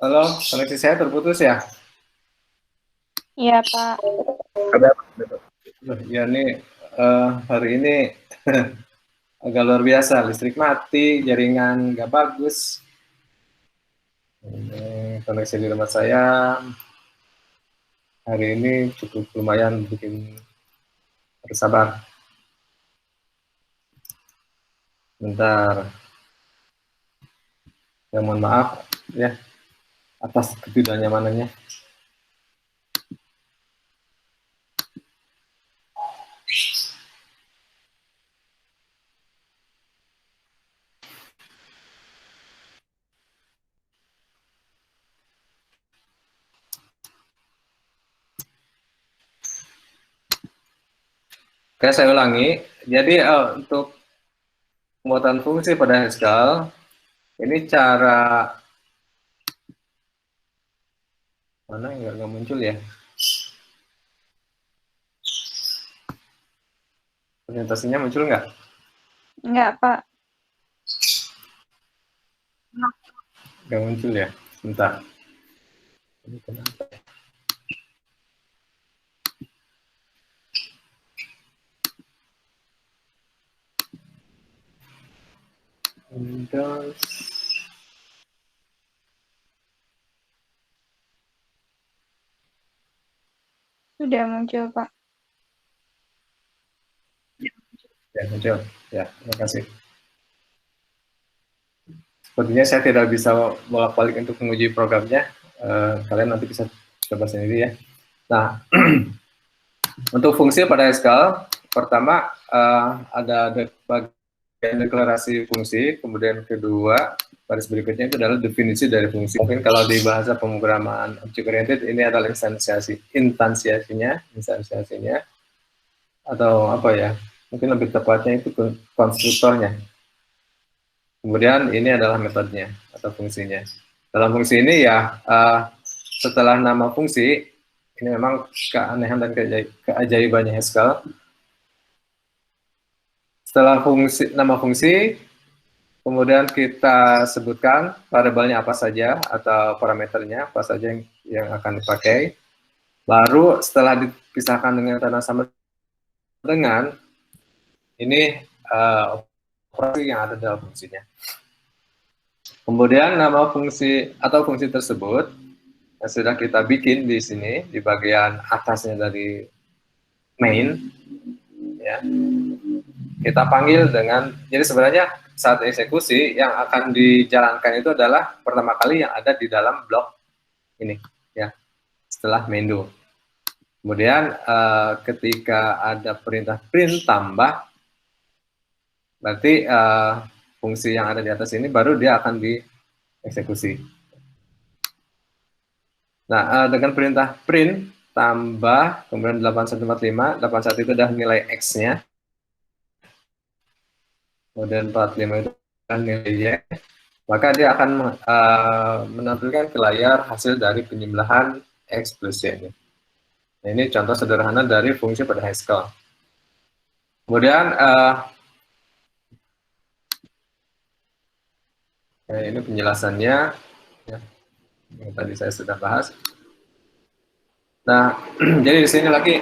halo, koneksi saya terputus ya? Iya, Pak. Ya nih hari ini agak luar biasa, listrik mati, jaringan nggak bagus. Ini koneksi di rumah saya hari ini cukup lumayan bikin bersabar. Bentar. Ya mohon maaf ya atas ketidaknyamanannya. Oke, saya ulangi. Jadi untuk pembuatan fungsi pada Haskell, ini cara mana nggak muncul ya? Presentasinya muncul nggak? Enggak, Pak. Nggak muncul ya? Bentar. Ini kenapa? Windows. Sudah muncul, Pak. Ya, muncul. Ya, terima kasih. Sepertinya saya tidak bisa bolak-balik untuk menguji programnya. Kalian nanti bisa coba sendiri ya. Nah, untuk fungsi pada Haskell, pertama ada bagian deklarasi fungsi, kemudian kedua, baris berikutnya itu adalah definisi dari fungsi. Mungkin kalau di bahasa pemrograman object oriented ini adalah instansiasinya, atau apa ya? Mungkin lebih tepatnya itu konstruktornya. Kemudian ini adalah metodenya atau fungsinya. Dalam fungsi ini ya setelah nama fungsi, ini memang keanehan dan keajaibannya Haskell. Setelah nama fungsi, kemudian kita sebutkan variabelnya apa saja atau parameternya apa saja yang akan dipakai. Baru setelah dipisahkan dengan tanda sama dengan, ini operasi yang ada dalam fungsinya. Kemudian nama fungsi atau fungsi tersebut yang sudah kita bikin di sini di bagian atasnya dari main, ya. Kita panggil dengan, jadi sebenarnya saat eksekusi yang akan dijalankan itu adalah pertama kali yang ada di dalam blok ini, ya, setelah main do. Kemudian ketika ada perintah print tambah, berarti fungsi yang ada di atas ini baru dia akan dieksekusi. Nah, dengan perintah print tambah, kemudian 8145, 81 itu adalah nilai X-nya, kemudian 45 itu adalah nilai Y, maka dia akan menampilkan ke layar hasil dari penjumlahan X plus Y. Nah, ini contoh sederhana dari fungsi pada Haskell. Kemudian, ini penjelasannya, ya, yang tadi saya sudah bahas. Nah, jadi di sini lagi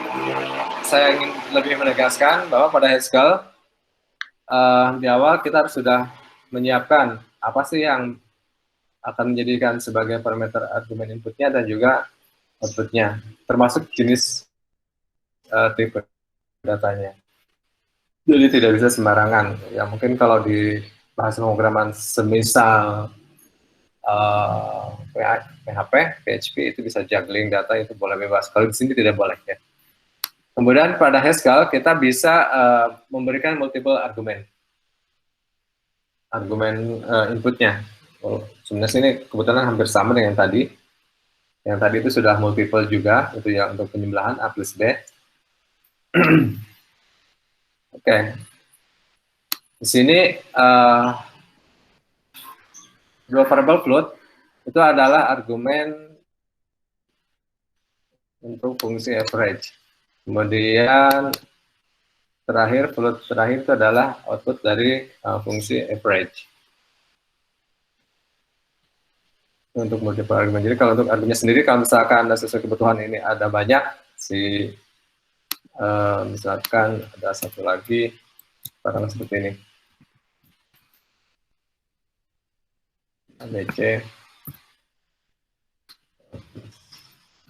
saya ingin lebih menegaskan bahwa pada Haskell di awal kita harus sudah menyiapkan apa sih yang akan menjadikan sebagai parameter argumen inputnya dan juga outputnya, termasuk jenis tipe datanya. Jadi tidak bisa sembarangan. Ya mungkin kalau di bahasa pemrograman semisal PHP, PHP itu bisa juggling data, itu boleh bebas. Kalau di sini tidak boleh, ya. Kemudian pada Haskell kita bisa memberikan multiple argumen inputnya. Sebenarnya ini kebetulan hampir sama dengan tadi. Yang tadi itu sudah multiple juga, itu ya untuk penjumlahan A plus B. Oke. Di sini dua variable float itu adalah argumen untuk fungsi average. Kemudian terakhir, float terakhir itu adalah output dari fungsi average. Untuk multiple argumen. Jadi kalau untuk argumennya sendiri, kalau misalkan ada sesuai kebutuhan ini ada banyak, misalkan ada satu lagi, barang seperti ini. ABC.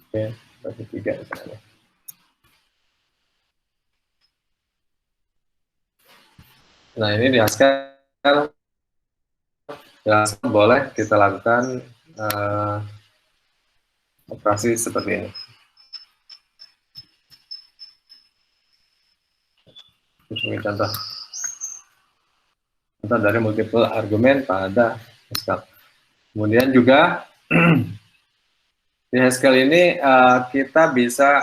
Oke, bagi 3 misalnya. Nah, ini di Haskell ya, boleh kita lakukan operasi seperti ini. Ini contoh dari multiple argumen pada Haskell. Kemudian juga di Haskell ini kita bisa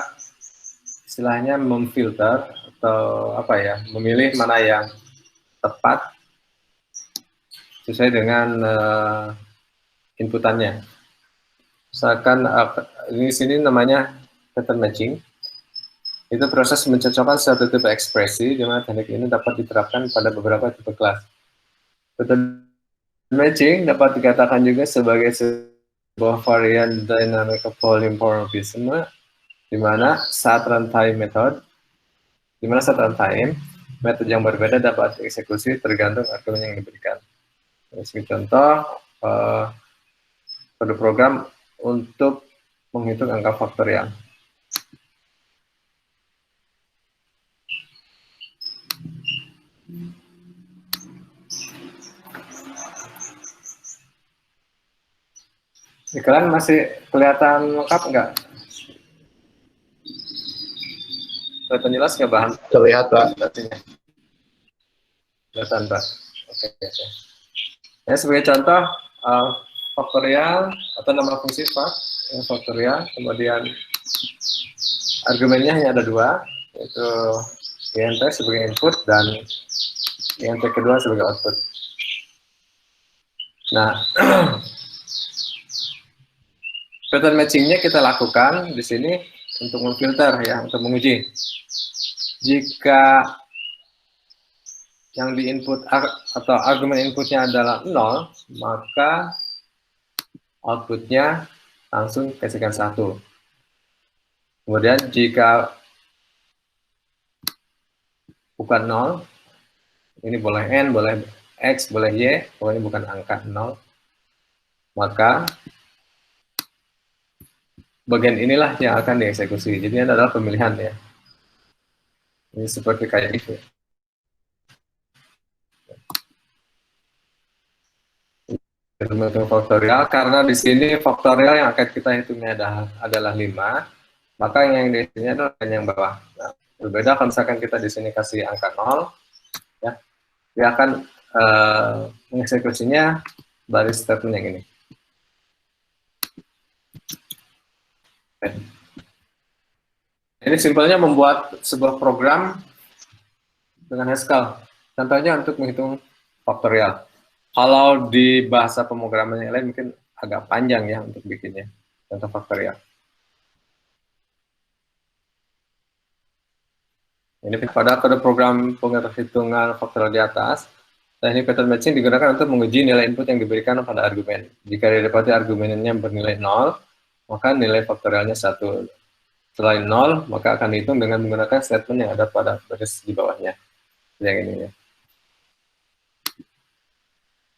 istilahnya memfilter atau apa ya, memilih mana yang tepat sesuai dengan inputannya. Misalkan ini sini namanya pattern matching. Itu proses mencocokkan suatu tipe ekspresi di mana teknik ini dapat diterapkan pada beberapa tipe kelas. Pattern matching dapat dikatakan juga sebagai sebuah varian dynamic polymorphism di mana saat runtime metode yang berbeda dapat dieksekusi tergantung argumen yang diberikan. Sebagai contoh, kode program untuk menghitung angka faktorial. Kalian masih kelihatan lengkap nggak? Kelihatan jelas nggak bahan? Terlihat, Pak. Kelihatan, Pak. Oke. Ya, sebagai contoh, faktorial atau nama fungsi faktorial, kemudian argumennya hanya ada dua, yaitu int sebagai input dan int kedua sebagai output. Nah, pattern matchingnya kita lakukan di sini untuk memfilter, ya, untuk menguji. Jika yang di input atau argumen inputnya adalah 0, maka outputnya langsung kasihkan 1. Kemudian jika bukan 0, ini boleh N, boleh X, boleh Y, pokoknya bukan angka 0, maka bagian inilah yang akan dieksekusi. Jadi ini adalah pemilihan ya. Ini seperti kayak itu. Hitung faktorial, karena di sini faktorial yang akan kita hitungnya adalah 5, maka yang di sini adalah yang bawah. Nah, berbeda kalau misalkan kita di sini kasih angka 0, ya, dia akan mengeksekusinya baris statement yang ini. Ini simpelnya membuat sebuah program dengan Haskell. Contohnya untuk menghitung faktorial. Kalau di bahasa pemrograman yang lain mungkin agak panjang ya untuk bikinnya. Contoh faktorial. Ini pada kode program penghitungan faktorial di atas, teknik pattern matching digunakan untuk menguji nilai input yang diberikan pada argumen. Jika didapati argumennya bernilai 0, maka nilai faktorialnya 1. Selain 0, maka akan dihitung dengan menggunakan statement yang ada pada baris di bawahnya. Yang ini ya.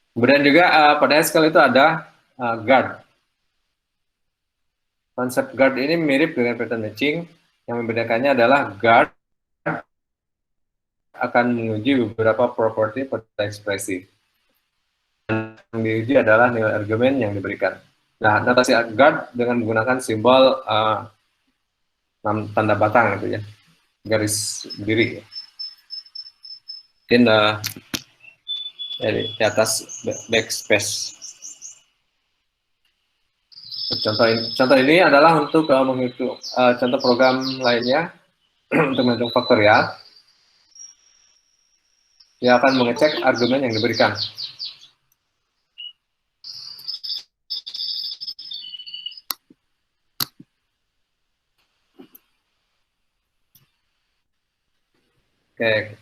Kemudian juga pada Haskell itu ada guard. Konsep guard ini mirip dengan pattern matching. Yang membedakannya adalah guard akan menguji beberapa properti pada ekspresi. Yang diuji adalah nilai argumen yang diberikan. Nah, notasi guard dengan menggunakan simbol tanda batang gitu ya, garis biru. Mungkin di atas backspace. Contoh ini adalah untuk menghitung contoh program lainnya untuk menghitung faktorial. Dia akan mengecek argumen yang diberikan. Oke.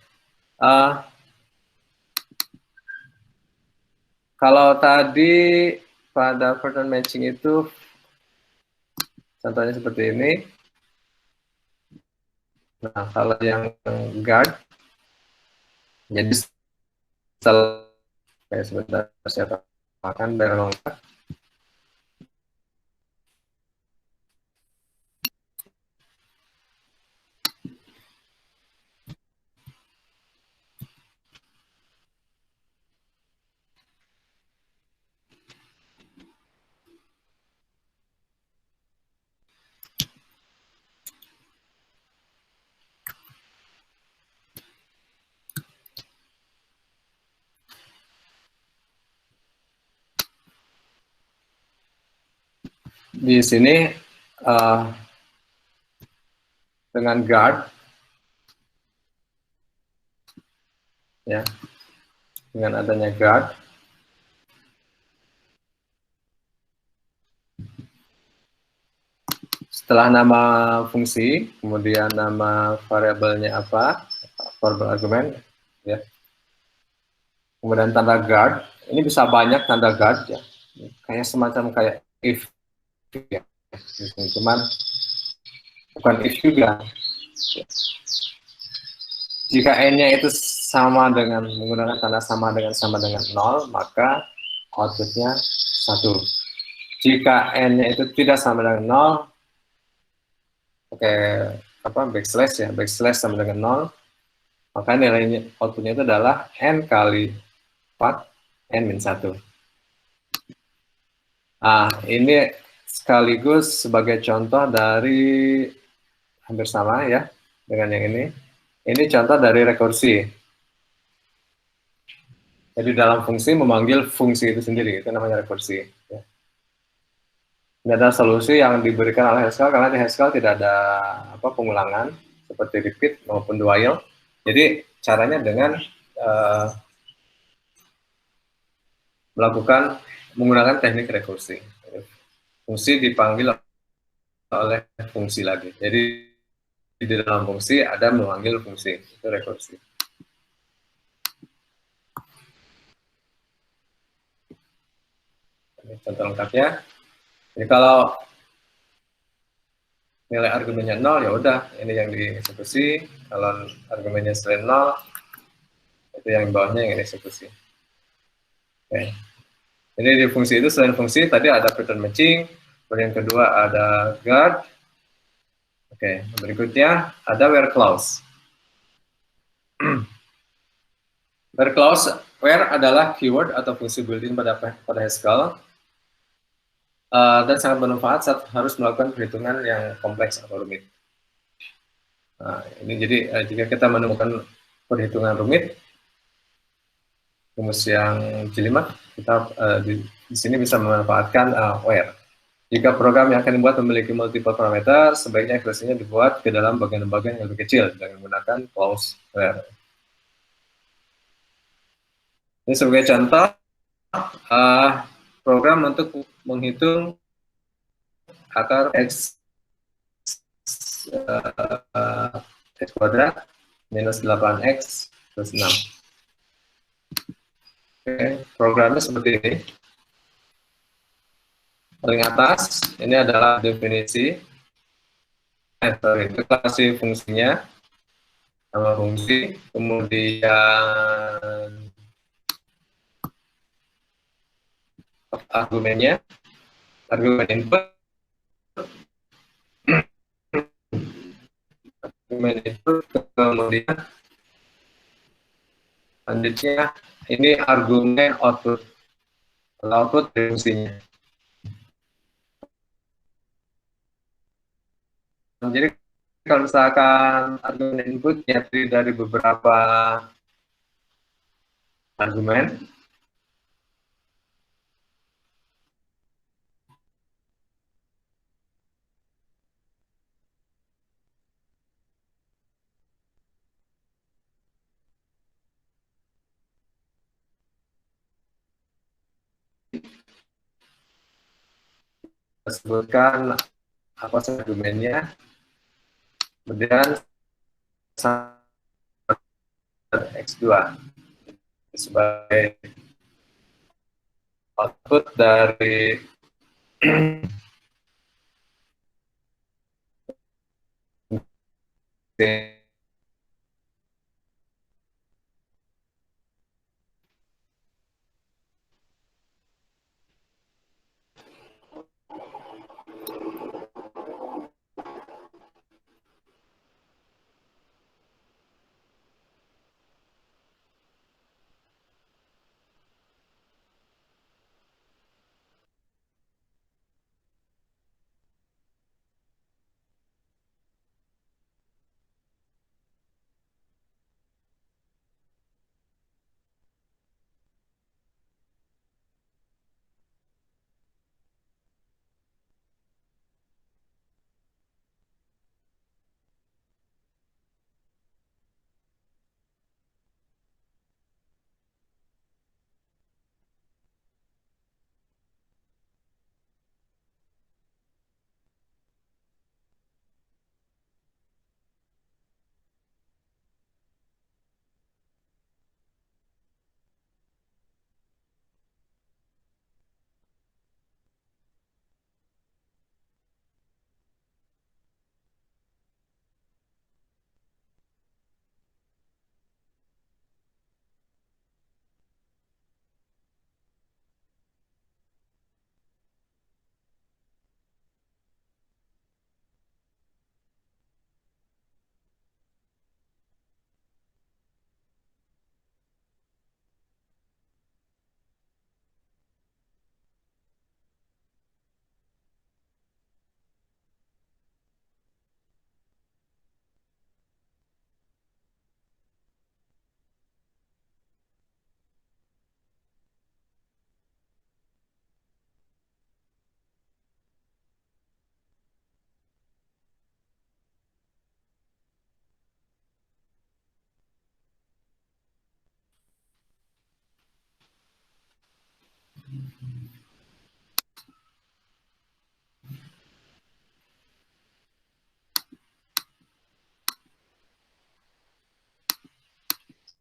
Kalau tadi pada pattern matching itu contohnya seperti ini. Nah, kalau yang guard, jadi setelah sebentar saya makan biar lengkap. Di sini dengan guard, ya, dengan adanya guard, setelah nama fungsi, kemudian nama variabelnya apa, variabel argumen, ya, kemudian tanda guard. Ini bisa banyak tanda guard, ya, kayak semacam kayak if, ya, cuman bukan if juga. Jika n-nya itu sama dengan menggunakan tanda sama dengan 0, maka outputnya 1. Jika n-nya itu tidak sama dengan 0, pakai backslash ya, backslash sama dengan 0, maka nilainya outputnya itu adalah n kali 4 n min 1. Nah, ini sekaligus sebagai contoh dari hampir sama ya dengan yang ini. Ini contoh dari rekursi. Jadi dalam fungsi memanggil fungsi itu sendiri, itu namanya rekursi. Ya. Ini adalah solusi yang diberikan oleh Haskell karena di Haskell tidak ada pengulangan seperti repeat maupun do while. Jadi caranya dengan menggunakan teknik rekursi. Fungsi dipanggil oleh fungsi lagi. Jadi di dalam fungsi ada memanggil fungsi, itu rekursi. Ini contoh lengkapnya. Jadi kalau nilai argumennya 0, ya udah ini yang dieksekusi. Kalau argumennya selain 0, itu yang bawahnya yang dieksekusi. Oke. Jadi di fungsi itu selain fungsi tadi ada pattern matching, Kemudian yang kedua ada guard. Oke, berikutnya ada where clause. Where adalah keyword atau fungsi built-in pada Haskell dan sangat bermanfaat saat harus melakukan perhitungan yang kompleks atau rumit. Nah, ini jadi jika kita menemukan perhitungan rumit, rumus yang jelimet, kita di sini bisa memanfaatkan where. Jika program yang akan dibuat memiliki multiple parameter, sebaiknya ekspresinya dibuat ke dalam bagian-bagian yang lebih kecil dengan menggunakan clause where. Ini sebagai contoh, program untuk menghitung akar x x kuadrat minus 8x plus 6. Oke, programnya seperti ini. Paling atas, ini adalah definisi, deklarasi fungsinya, nama fungsi, kemudian argumennya, argumen input, kemudian selanjutnya ini argumen output dari fungsinya. Jadi kalau misalkan argumen inputnya terdiri dari beberapa argumen, kita sebutkan apa saja argumennya, kemudian X2 sebagai output dari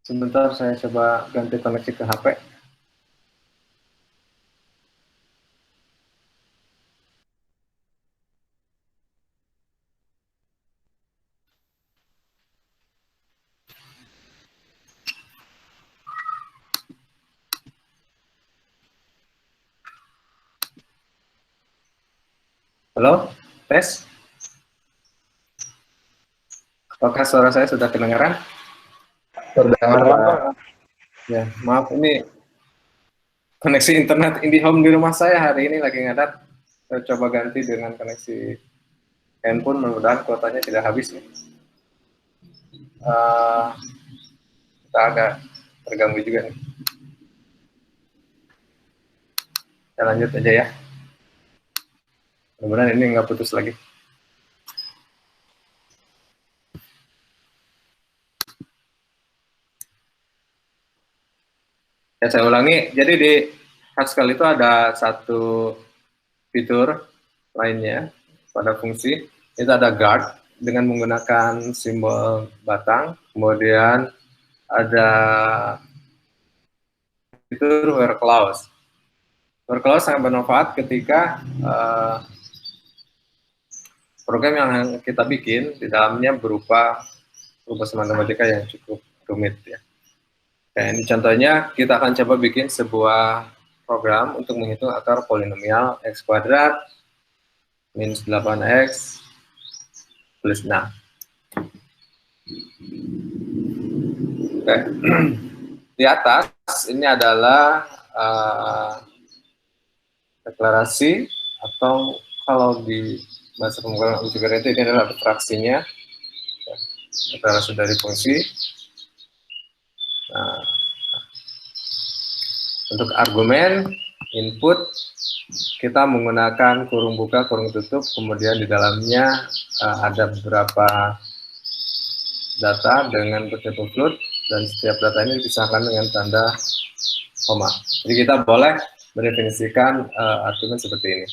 sebentar saya coba ganti koneksi ke HP. Halo, tes. Apakah suara saya sudah kedengaran? Terdengar, Pak. Ya, maaf ini koneksi internet IndiHome di rumah saya hari ini lagi ngadat. Saya coba ganti dengan koneksi handphone, mudah-mudahan kuotanya tidak habis nih. Kita agak terganggu juga nih. Kita lanjut aja ya. Mudah-mudahan ini nggak putus lagi. Ya, saya ulangi. Jadi di Haskell itu ada satu fitur lainnya pada fungsi. Itu ada guard dengan menggunakan simbol batang. Kemudian ada fitur where clause. Where clause sangat bermanfaat ketika program yang kita bikin di dalamnya berupa matematika yang cukup rumit ya. Dan contohnya kita akan coba bikin sebuah program untuk menghitung akar polinomial x kuadrat minus 8x plus 6. Oke. Di atas ini adalah deklarasi atau kalau di bahasa pemrograman aljabar itu ini adalah abstraksinya, deklarasi dari fungsi. Nah, untuk argumen input kita menggunakan kurung buka, kurung tutup, kemudian di dalamnya ada beberapa data dengan bertipe float dan setiap data ini dipisahkan dengan tanda koma. Jadi kita boleh mendefinisikan argumen seperti ini.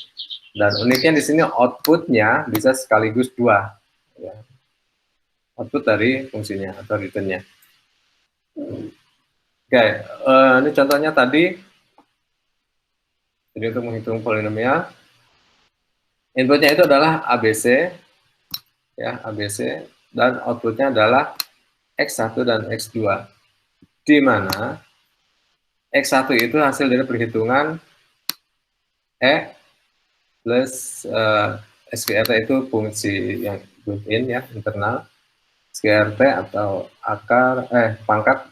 Dan uniknya di sini outputnya bisa sekaligus dua, ya. Output dari fungsinya atau returnnya. Oke, ini contohnya tadi. Jadi untuk menghitung polinomial, inputnya itu adalah ABC, ya ABC, dan outputnya adalah X1 dan X2, di mana X1 itu hasil dari perhitungan E plus SQRT itu fungsi yang built-in ya, internal. SQRT atau akar pangkat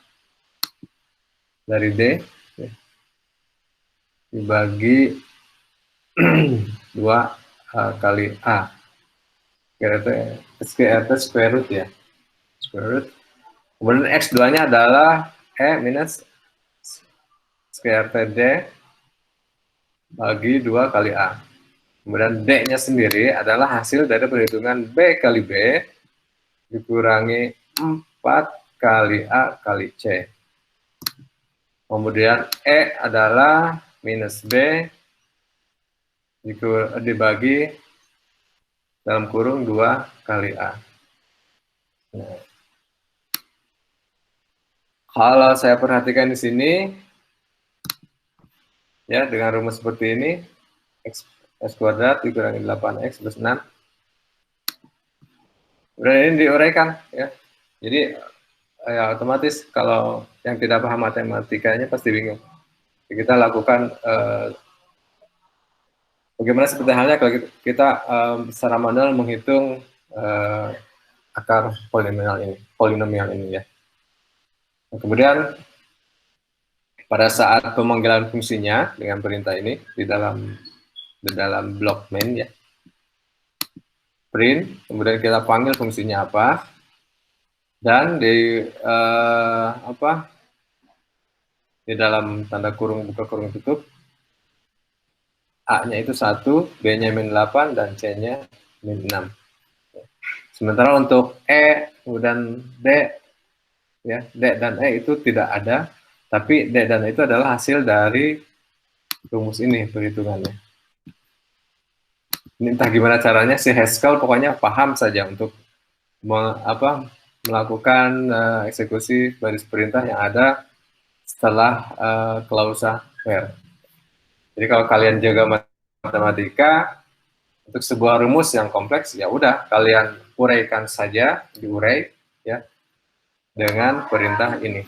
dari D ya, dibagi 2 kali A. SQRT square root ya. Square root. Kemudian X2-nya adalah E minus SQRT D bagi 2 kali A. Kemudian D-nya sendiri adalah hasil dari perhitungan B kali B dikurangi 4 kali A kali C. Kemudian E adalah minus B dibagi dalam kurung 2 kali A. Nah, kalau saya perhatikan di sini, ya dengan rumus seperti ini, X kuadrat dikurangi 8X plus 6. Udah ini diuraikan ya. Jadi ya otomatis kalau yang tidak paham matematikanya pasti bingung. Jadi kita lakukan bagaimana seperti halnya kalau kita secara manual menghitung akar polinomial ini ya. Nah, kemudian pada saat pemanggilan fungsinya dengan perintah ini di dalam blok main ya, print, kemudian kita panggil fungsinya apa, dan di di dalam tanda kurung buka kurung tutup, A-nya itu 1, B-nya min 8, dan C-nya min 6. Sementara untuk E, kemudian D, ya, D dan E itu tidak ada, tapi D dan E itu adalah hasil dari rumus ini perhitungannya. Ini entah gimana caranya, si Haskell pokoknya paham saja untuk melakukan eksekusi baris perintah yang ada setelah klausa where. Jadi kalau kalian jaga matematika untuk sebuah rumus yang kompleks, ya udah kalian uraikan saja, diurai ya dengan perintah ini.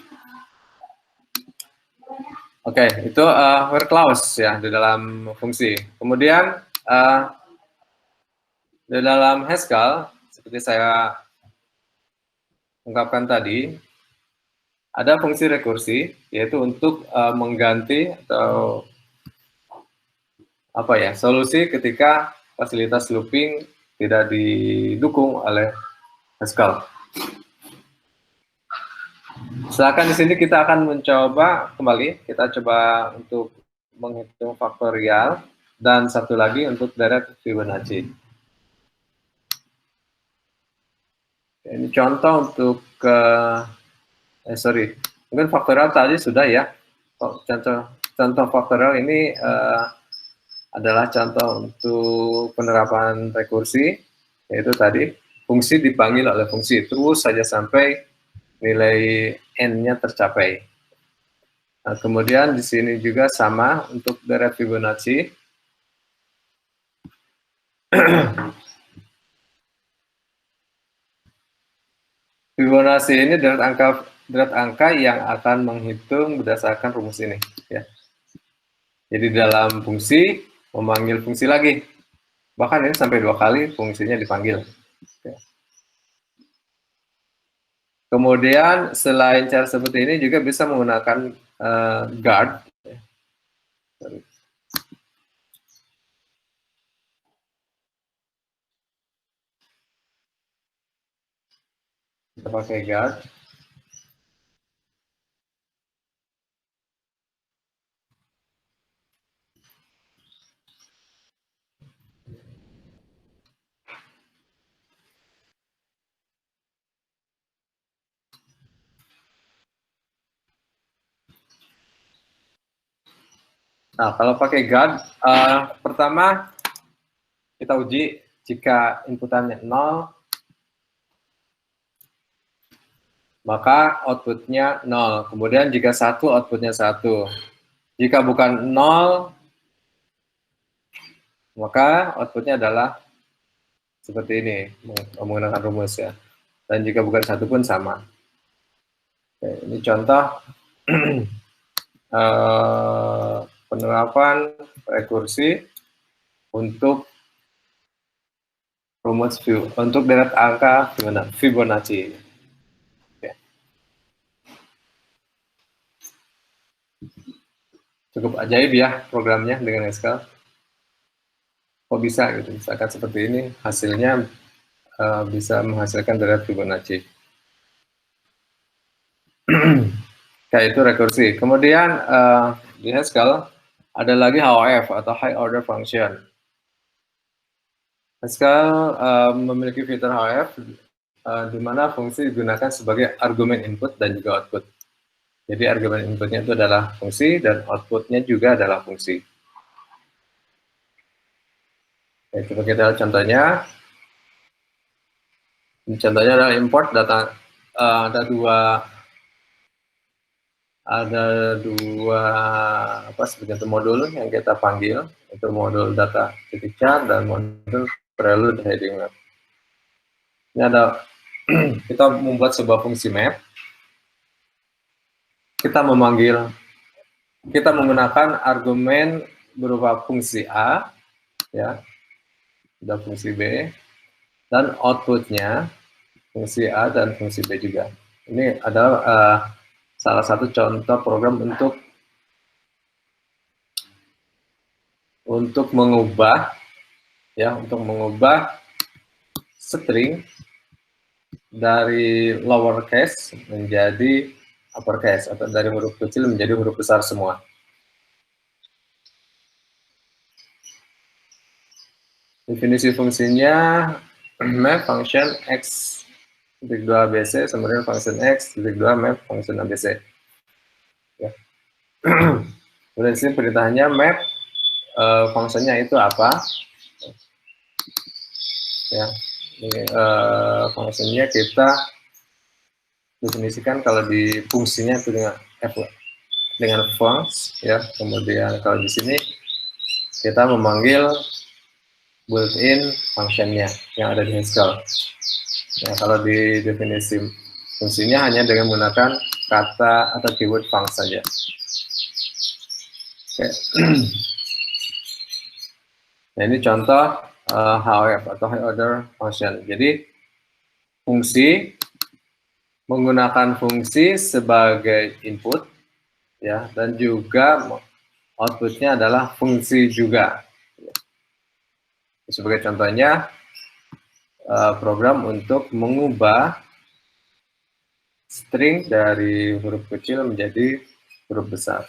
Oke, itu where clause ya di dalam fungsi. Kemudian Di dalam Haskell, seperti saya ungkapkan tadi, ada fungsi rekursi, yaitu untuk mengganti atau solusi ketika fasilitas looping tidak didukung oleh Haskell. Silakan di sini kita akan mencoba kembali, kita coba untuk menghitung faktorial dan satu lagi untuk direct Fibonacci. Ini contoh untuk mungkin faktorial tadi sudah ya. Contoh faktorial ini adalah contoh untuk penerapan rekursi, yaitu tadi fungsi dipanggil oleh fungsi terus saja sampai nilai n-nya tercapai. Nah, kemudian di sini juga sama untuk direct Fibonacci. Fibonacci ini direct angka yang akan menghitung berdasarkan rumus ini, ya. Jadi dalam fungsi memanggil fungsi lagi, bahkan ini sampai 2 kali fungsinya dipanggil. Ya. Kemudian selain cara seperti ini juga bisa menggunakan guard. Ya. Kita pakai guard. Nah, kalau pakai guard, pertama kita uji jika inputannya 0, maka outputnya 0. Kemudian jika 1, outputnya 1. Jika bukan 0, maka outputnya adalah seperti ini, menggunakan rumus ya. Dan jika bukan 1 pun sama. Oke, ini contoh penerapan rekursi untuk rumus untuk direct angka Fibonacci. Oke. Cukup ajaib ya programnya dengan Haskell. Kok bisa gitu, misalkan seperti ini, hasilnya bisa menghasilkan direct Fibonacci. Kayak itu rekursi. Kemudian di Haskell ada lagi HOF atau High Order Function. Haskell memiliki fitur HOF di mana fungsi digunakan sebagai argumen input dan juga output. Jadi argumen inputnya itu adalah fungsi dan outputnya juga adalah fungsi. Oke, coba kita lihat contohnya. Contohnya adalah import data. Ada dua seperti modul yang kita panggil, itu modul data titik chart dan modul prelude heading map. Ini ada kita membuat sebuah fungsi map. Kita menggunakan argumen berupa fungsi A, ya, dan fungsi B, dan outputnya fungsi A dan fungsi B juga. Ini adalah salah satu contoh program untuk mengubah string dari lowercase menjadi uppercase, atau dari huruf kecil menjadi huruf besar semua. Definisi fungsinya map function x titik 2 ABC sama dengan function x titik 2 map function ABC. Ya. Kemudian sini perintahnya map fungsinya itu apa? Ya, ini fungsinya kita definisikan kalau di fungsinya itu dengan funcs, ya. Kemudian kalau di sini kita memanggil built-in functionnya yang ada di Haskell. Ya, kalau di definisi fungsinya hanya dengan menggunakan kata atau keyword func saja. Oke. Nah, ini contoh HOF atau high order function. Jadi fungsi menggunakan fungsi sebagai input, ya, dan juga outputnya adalah fungsi juga. Sebagai contohnya, program untuk mengubah string dari huruf kecil menjadi huruf besar.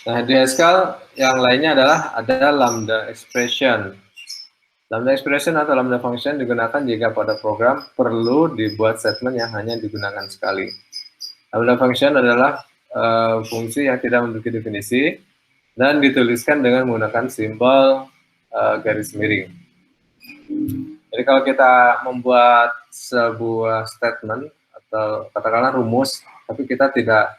Nah, di Haskell yang lainnya adalah ada lambda expression. Lambda expression atau lambda function digunakan jika pada program perlu dibuat statement yang hanya digunakan sekali. Lambda function adalah fungsi yang tidak memiliki definisi dan dituliskan dengan menggunakan simbol garis miring. Jadi kalau kita membuat sebuah statement atau katakanlah rumus, tapi kita tidak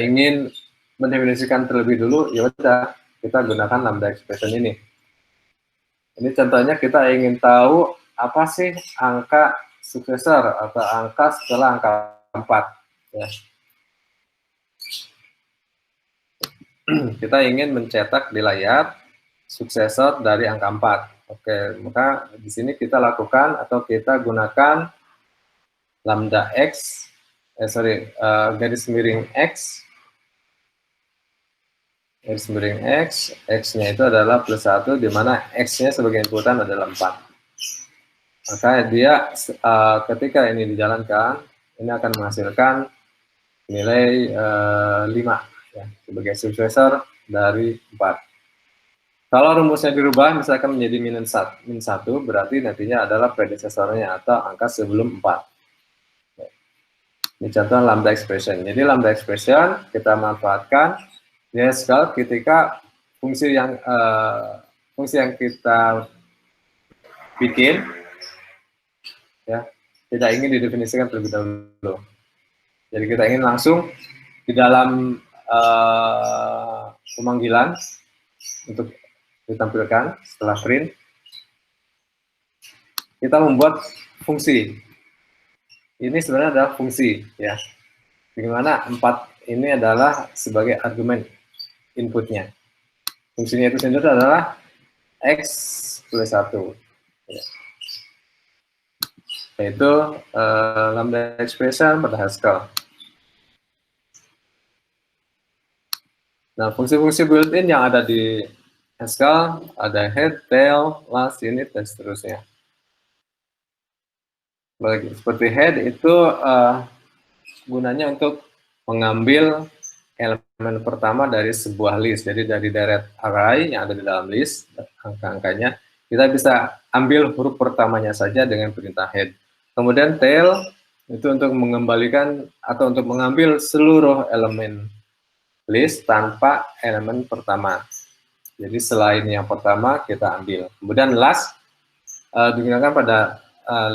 ingin mendefinisikan terlebih dulu, ya udah kita gunakan lambda expression ini. Ini contohnya kita ingin tahu apa sih angka successor atau angka setelah angka 4. Ya. Kita ingin mencetak di layar successor dari angka 4. Oke, maka di sini kita lakukan atau kita gunakan lambda x, garis miring x, garis miring x, x-nya itu adalah +1, di mana x-nya sebagai inputan adalah 4. Maka dia ketika ini dijalankan, ini akan menghasilkan nilai 5 ya, sebagai successor dari 4. Kalau rumusnya dirubah misalkan menjadi min 1, berarti nantinya adalah predecesornya atau angka sebelum 4. Ini contoh lambda expression. Jadi lambda expression kita manfaatkan di Haskell ketika fungsi yang kita bikin ya tidak ingin didefinisikan terlebih dahulu. Jadi kita ingin langsung di dalam pemanggilan untuk ditampilkan setelah print, kita membuat fungsi. Ini sebenarnya adalah fungsi, ya. Dimana 4 ini adalah sebagai argumen inputnya. Fungsinya itu sendiri adalah x + 1. Ya. Yaitu lambda expression pada Haskell. Nah, fungsi-fungsi built-in yang ada di Haskell ada head, tail, last, unit, dan seterusnya. Seperti head itu gunanya untuk mengambil elemen pertama dari sebuah list. Jadi dari deret array yang ada di dalam list, angka-angkanya, kita bisa ambil huruf pertamanya saja dengan perintah head. Kemudian tail itu untuk mengembalikan atau untuk mengambil seluruh elemen list tanpa elemen pertama. Jadi selain yang pertama kita ambil. Kemudian last digunakan pada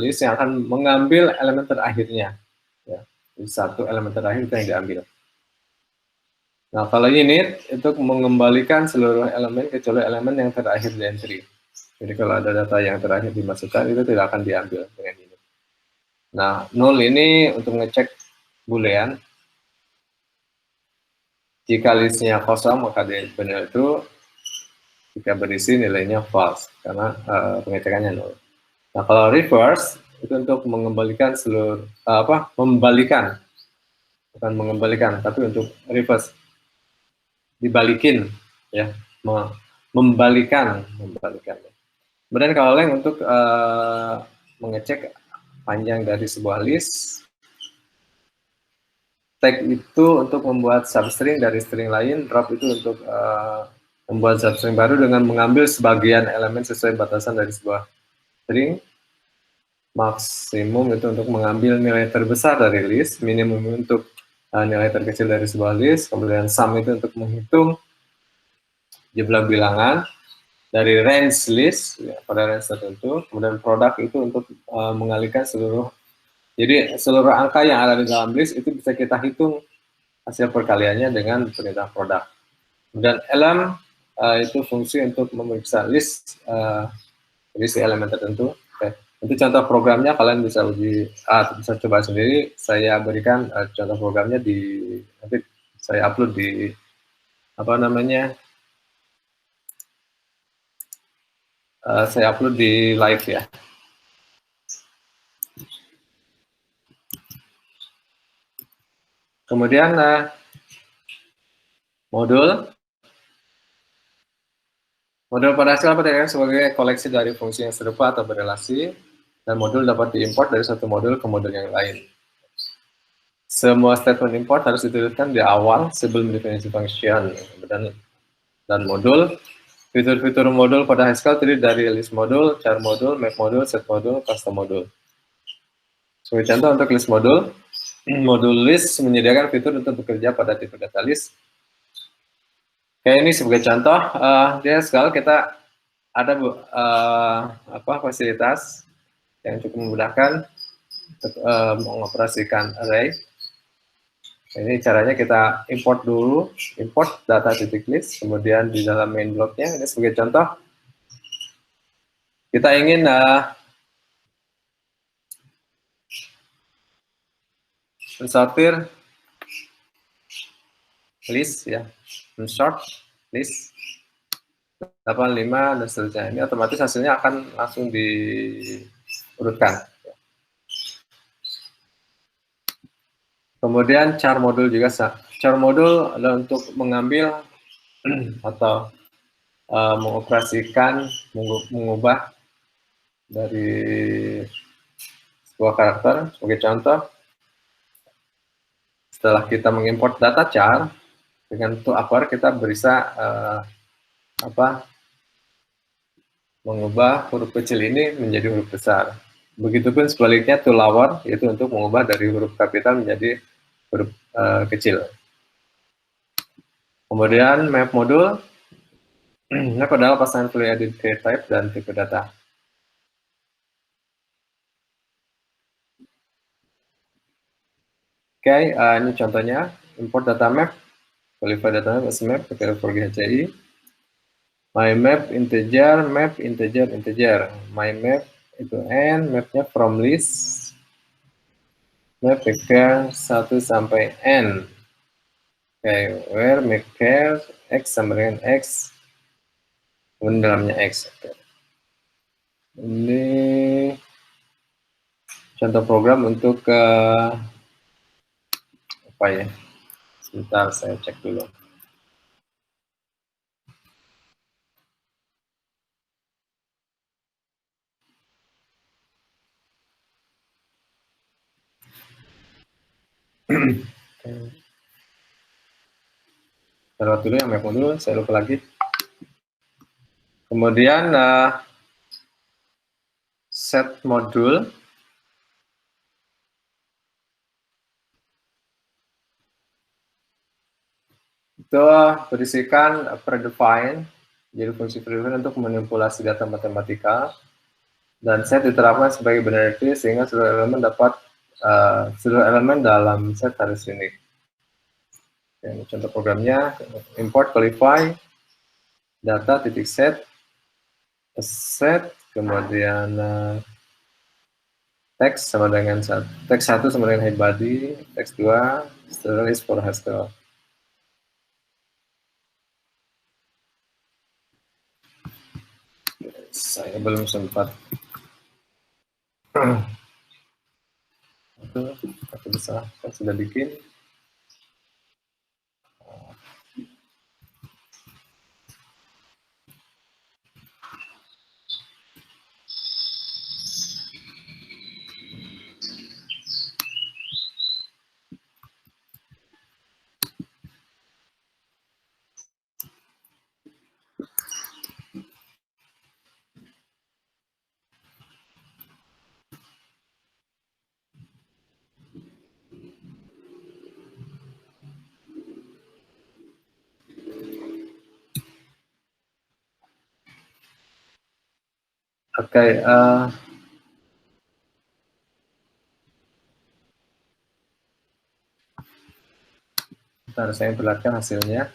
list yang akan mengambil elemen terakhirnya. Ya. Jadi satu elemen terakhir itu yang diambil. Nah, kalau unit itu mengembalikan seluruh elemen kecuali elemen yang terakhir di entry. Jadi kalau ada data yang terakhir dimasukkan itu tidak akan diambil dengan unit. Nah, null ini untuk ngecek boolean. Jika listnya kosong maka benar itu jika berisi nilainya false karena pengecekannya null. Nah, kalau reverse itu untuk mengembalikan seluruh membalikan, bukan mengembalikan, tapi untuk reverse, dibalikin, ya, membalikan. Kemudian kalau length untuk mengecek panjang dari sebuah list. Tag itu untuk membuat substring dari string lain, drop itu untuk membuat substring baru dengan mengambil sebagian elemen sesuai batasan dari sebuah string. Maksimum itu untuk mengambil nilai terbesar dari list, minimum untuk nilai terkecil dari sebuah list, kemudian sum itu untuk menghitung jumlah bilangan dari range list ya, pada range tertentu, kemudian product itu untuk mengalihkan seluruh. Jadi seluruh angka yang ada di dalam list itu bisa kita hitung hasil perkaliannya dengan perintah produk. Kemudian elem itu fungsi untuk memeriksa list berisi elemen tertentu. Oke. Itu contoh programnya, kalian bisa bisa coba sendiri. Saya berikan contoh programnya nanti saya upload di saya upload di live ya. Kemudian modul pada hasil dapat sebagai koleksi dari fungsi yang serupa atau berrelasi, dan modul dapat diimport dari satu modul ke modul yang lain. Semua statement import harus dituliskan di awal sebelum definisi function dan modul. Fitur-fitur modul pada Haskell terdiri dari list modul, char modul, map modul, set modul, custom modul. Sebagai contoh untuk list modul, modul list menyediakan fitur untuk bekerja pada tipe data list. Kayak ini sebagai contoh, di Haskell kita ada fasilitas yang cukup memudahkan untuk mengoperasikan array. Ini caranya kita import dulu, import data titik list, kemudian di dalam main blocknya, ini sebagai contoh, kita ingin mensortir list ya, mensort list 85 dan seterusnya. Ini otomatis hasilnya akan langsung diurutkan. Kemudian char modul juga sah. Char modul adalah untuk mengambil atau mengoperasikan, mengubah dari sebuah karakter. Sebagai contoh, setelah kita mengimport data char dengan to upper, kita bisa mengubah huruf kecil ini menjadi huruf besar. Begitupun sebaliknya to lower, yaitu untuk mengubah dari huruf kapital menjadi huruf kecil. Kemudian map modul, map adalah pasangan fully identified type dan tipe data. Oke, ini contohnya, import data map, qualify data map as map, pakai for GHCI. My map integer, map integer, integer. My map itu n, mapnya from list, map pakai 1 sampai n. Oke, where make care x sama dengan x, kemudian dalamnya x. Oke. Ini contoh program untuk apa ya? Sebentar saya cek dulu. Taruh dulu yang map modul, saya lupa lagi. Kemudian set modul. Itu berisikan predefined, jadi fungsi predefined untuk manipulasi data matematika, dan set diterapkan sebagai binary sehingga seluruh elemen seluruh elemen dalam set harus unik. Yang contoh programnya, import qualify data titik set, kemudian teks sama dengan teks 1 sama dengan head body, teks 2 setelah is for Haskell. Saya belum sempat. Aku bisa, saya sudah bikin. Oke, bentar, saya perlihatkan hasilnya.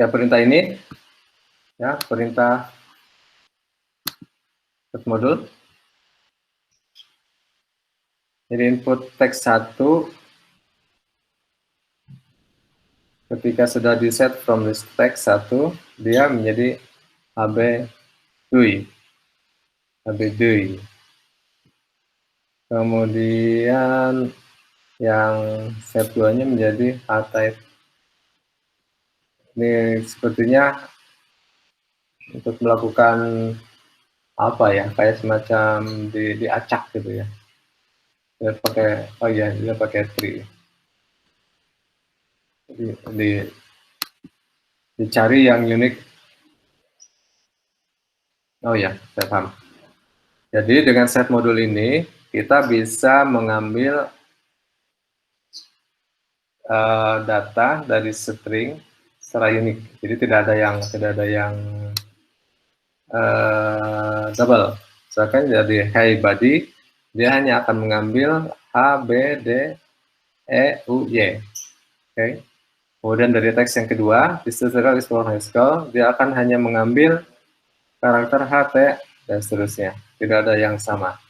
Ya, perintah ini, ya, perintah set modul. Jadi input teks 1 ketika sudah di set from list text 1, dia menjadi AB DUI. AB DUI. Kemudian yang set 2-nya menjadi H-type. Ini sepertinya untuk melakukan apa ya, kayak semacam diacak gitu ya. Dia pakai, oh iya, dia pakai tree. Jadi dicari yang unik. Oh ya, saya paham. Jadi dengan set modul ini kita bisa mengambil data dari string secara unik. Jadi tidak ada yang double. Misalkan jadi hey buddy, dia hanya akan mengambil H, B, D, E, U, Y. Oke. Kemudian dari teks yang kedua, historical is for Haskell, dia akan hanya mengambil karakter H, T, dan seterusnya. Tidak ada yang sama.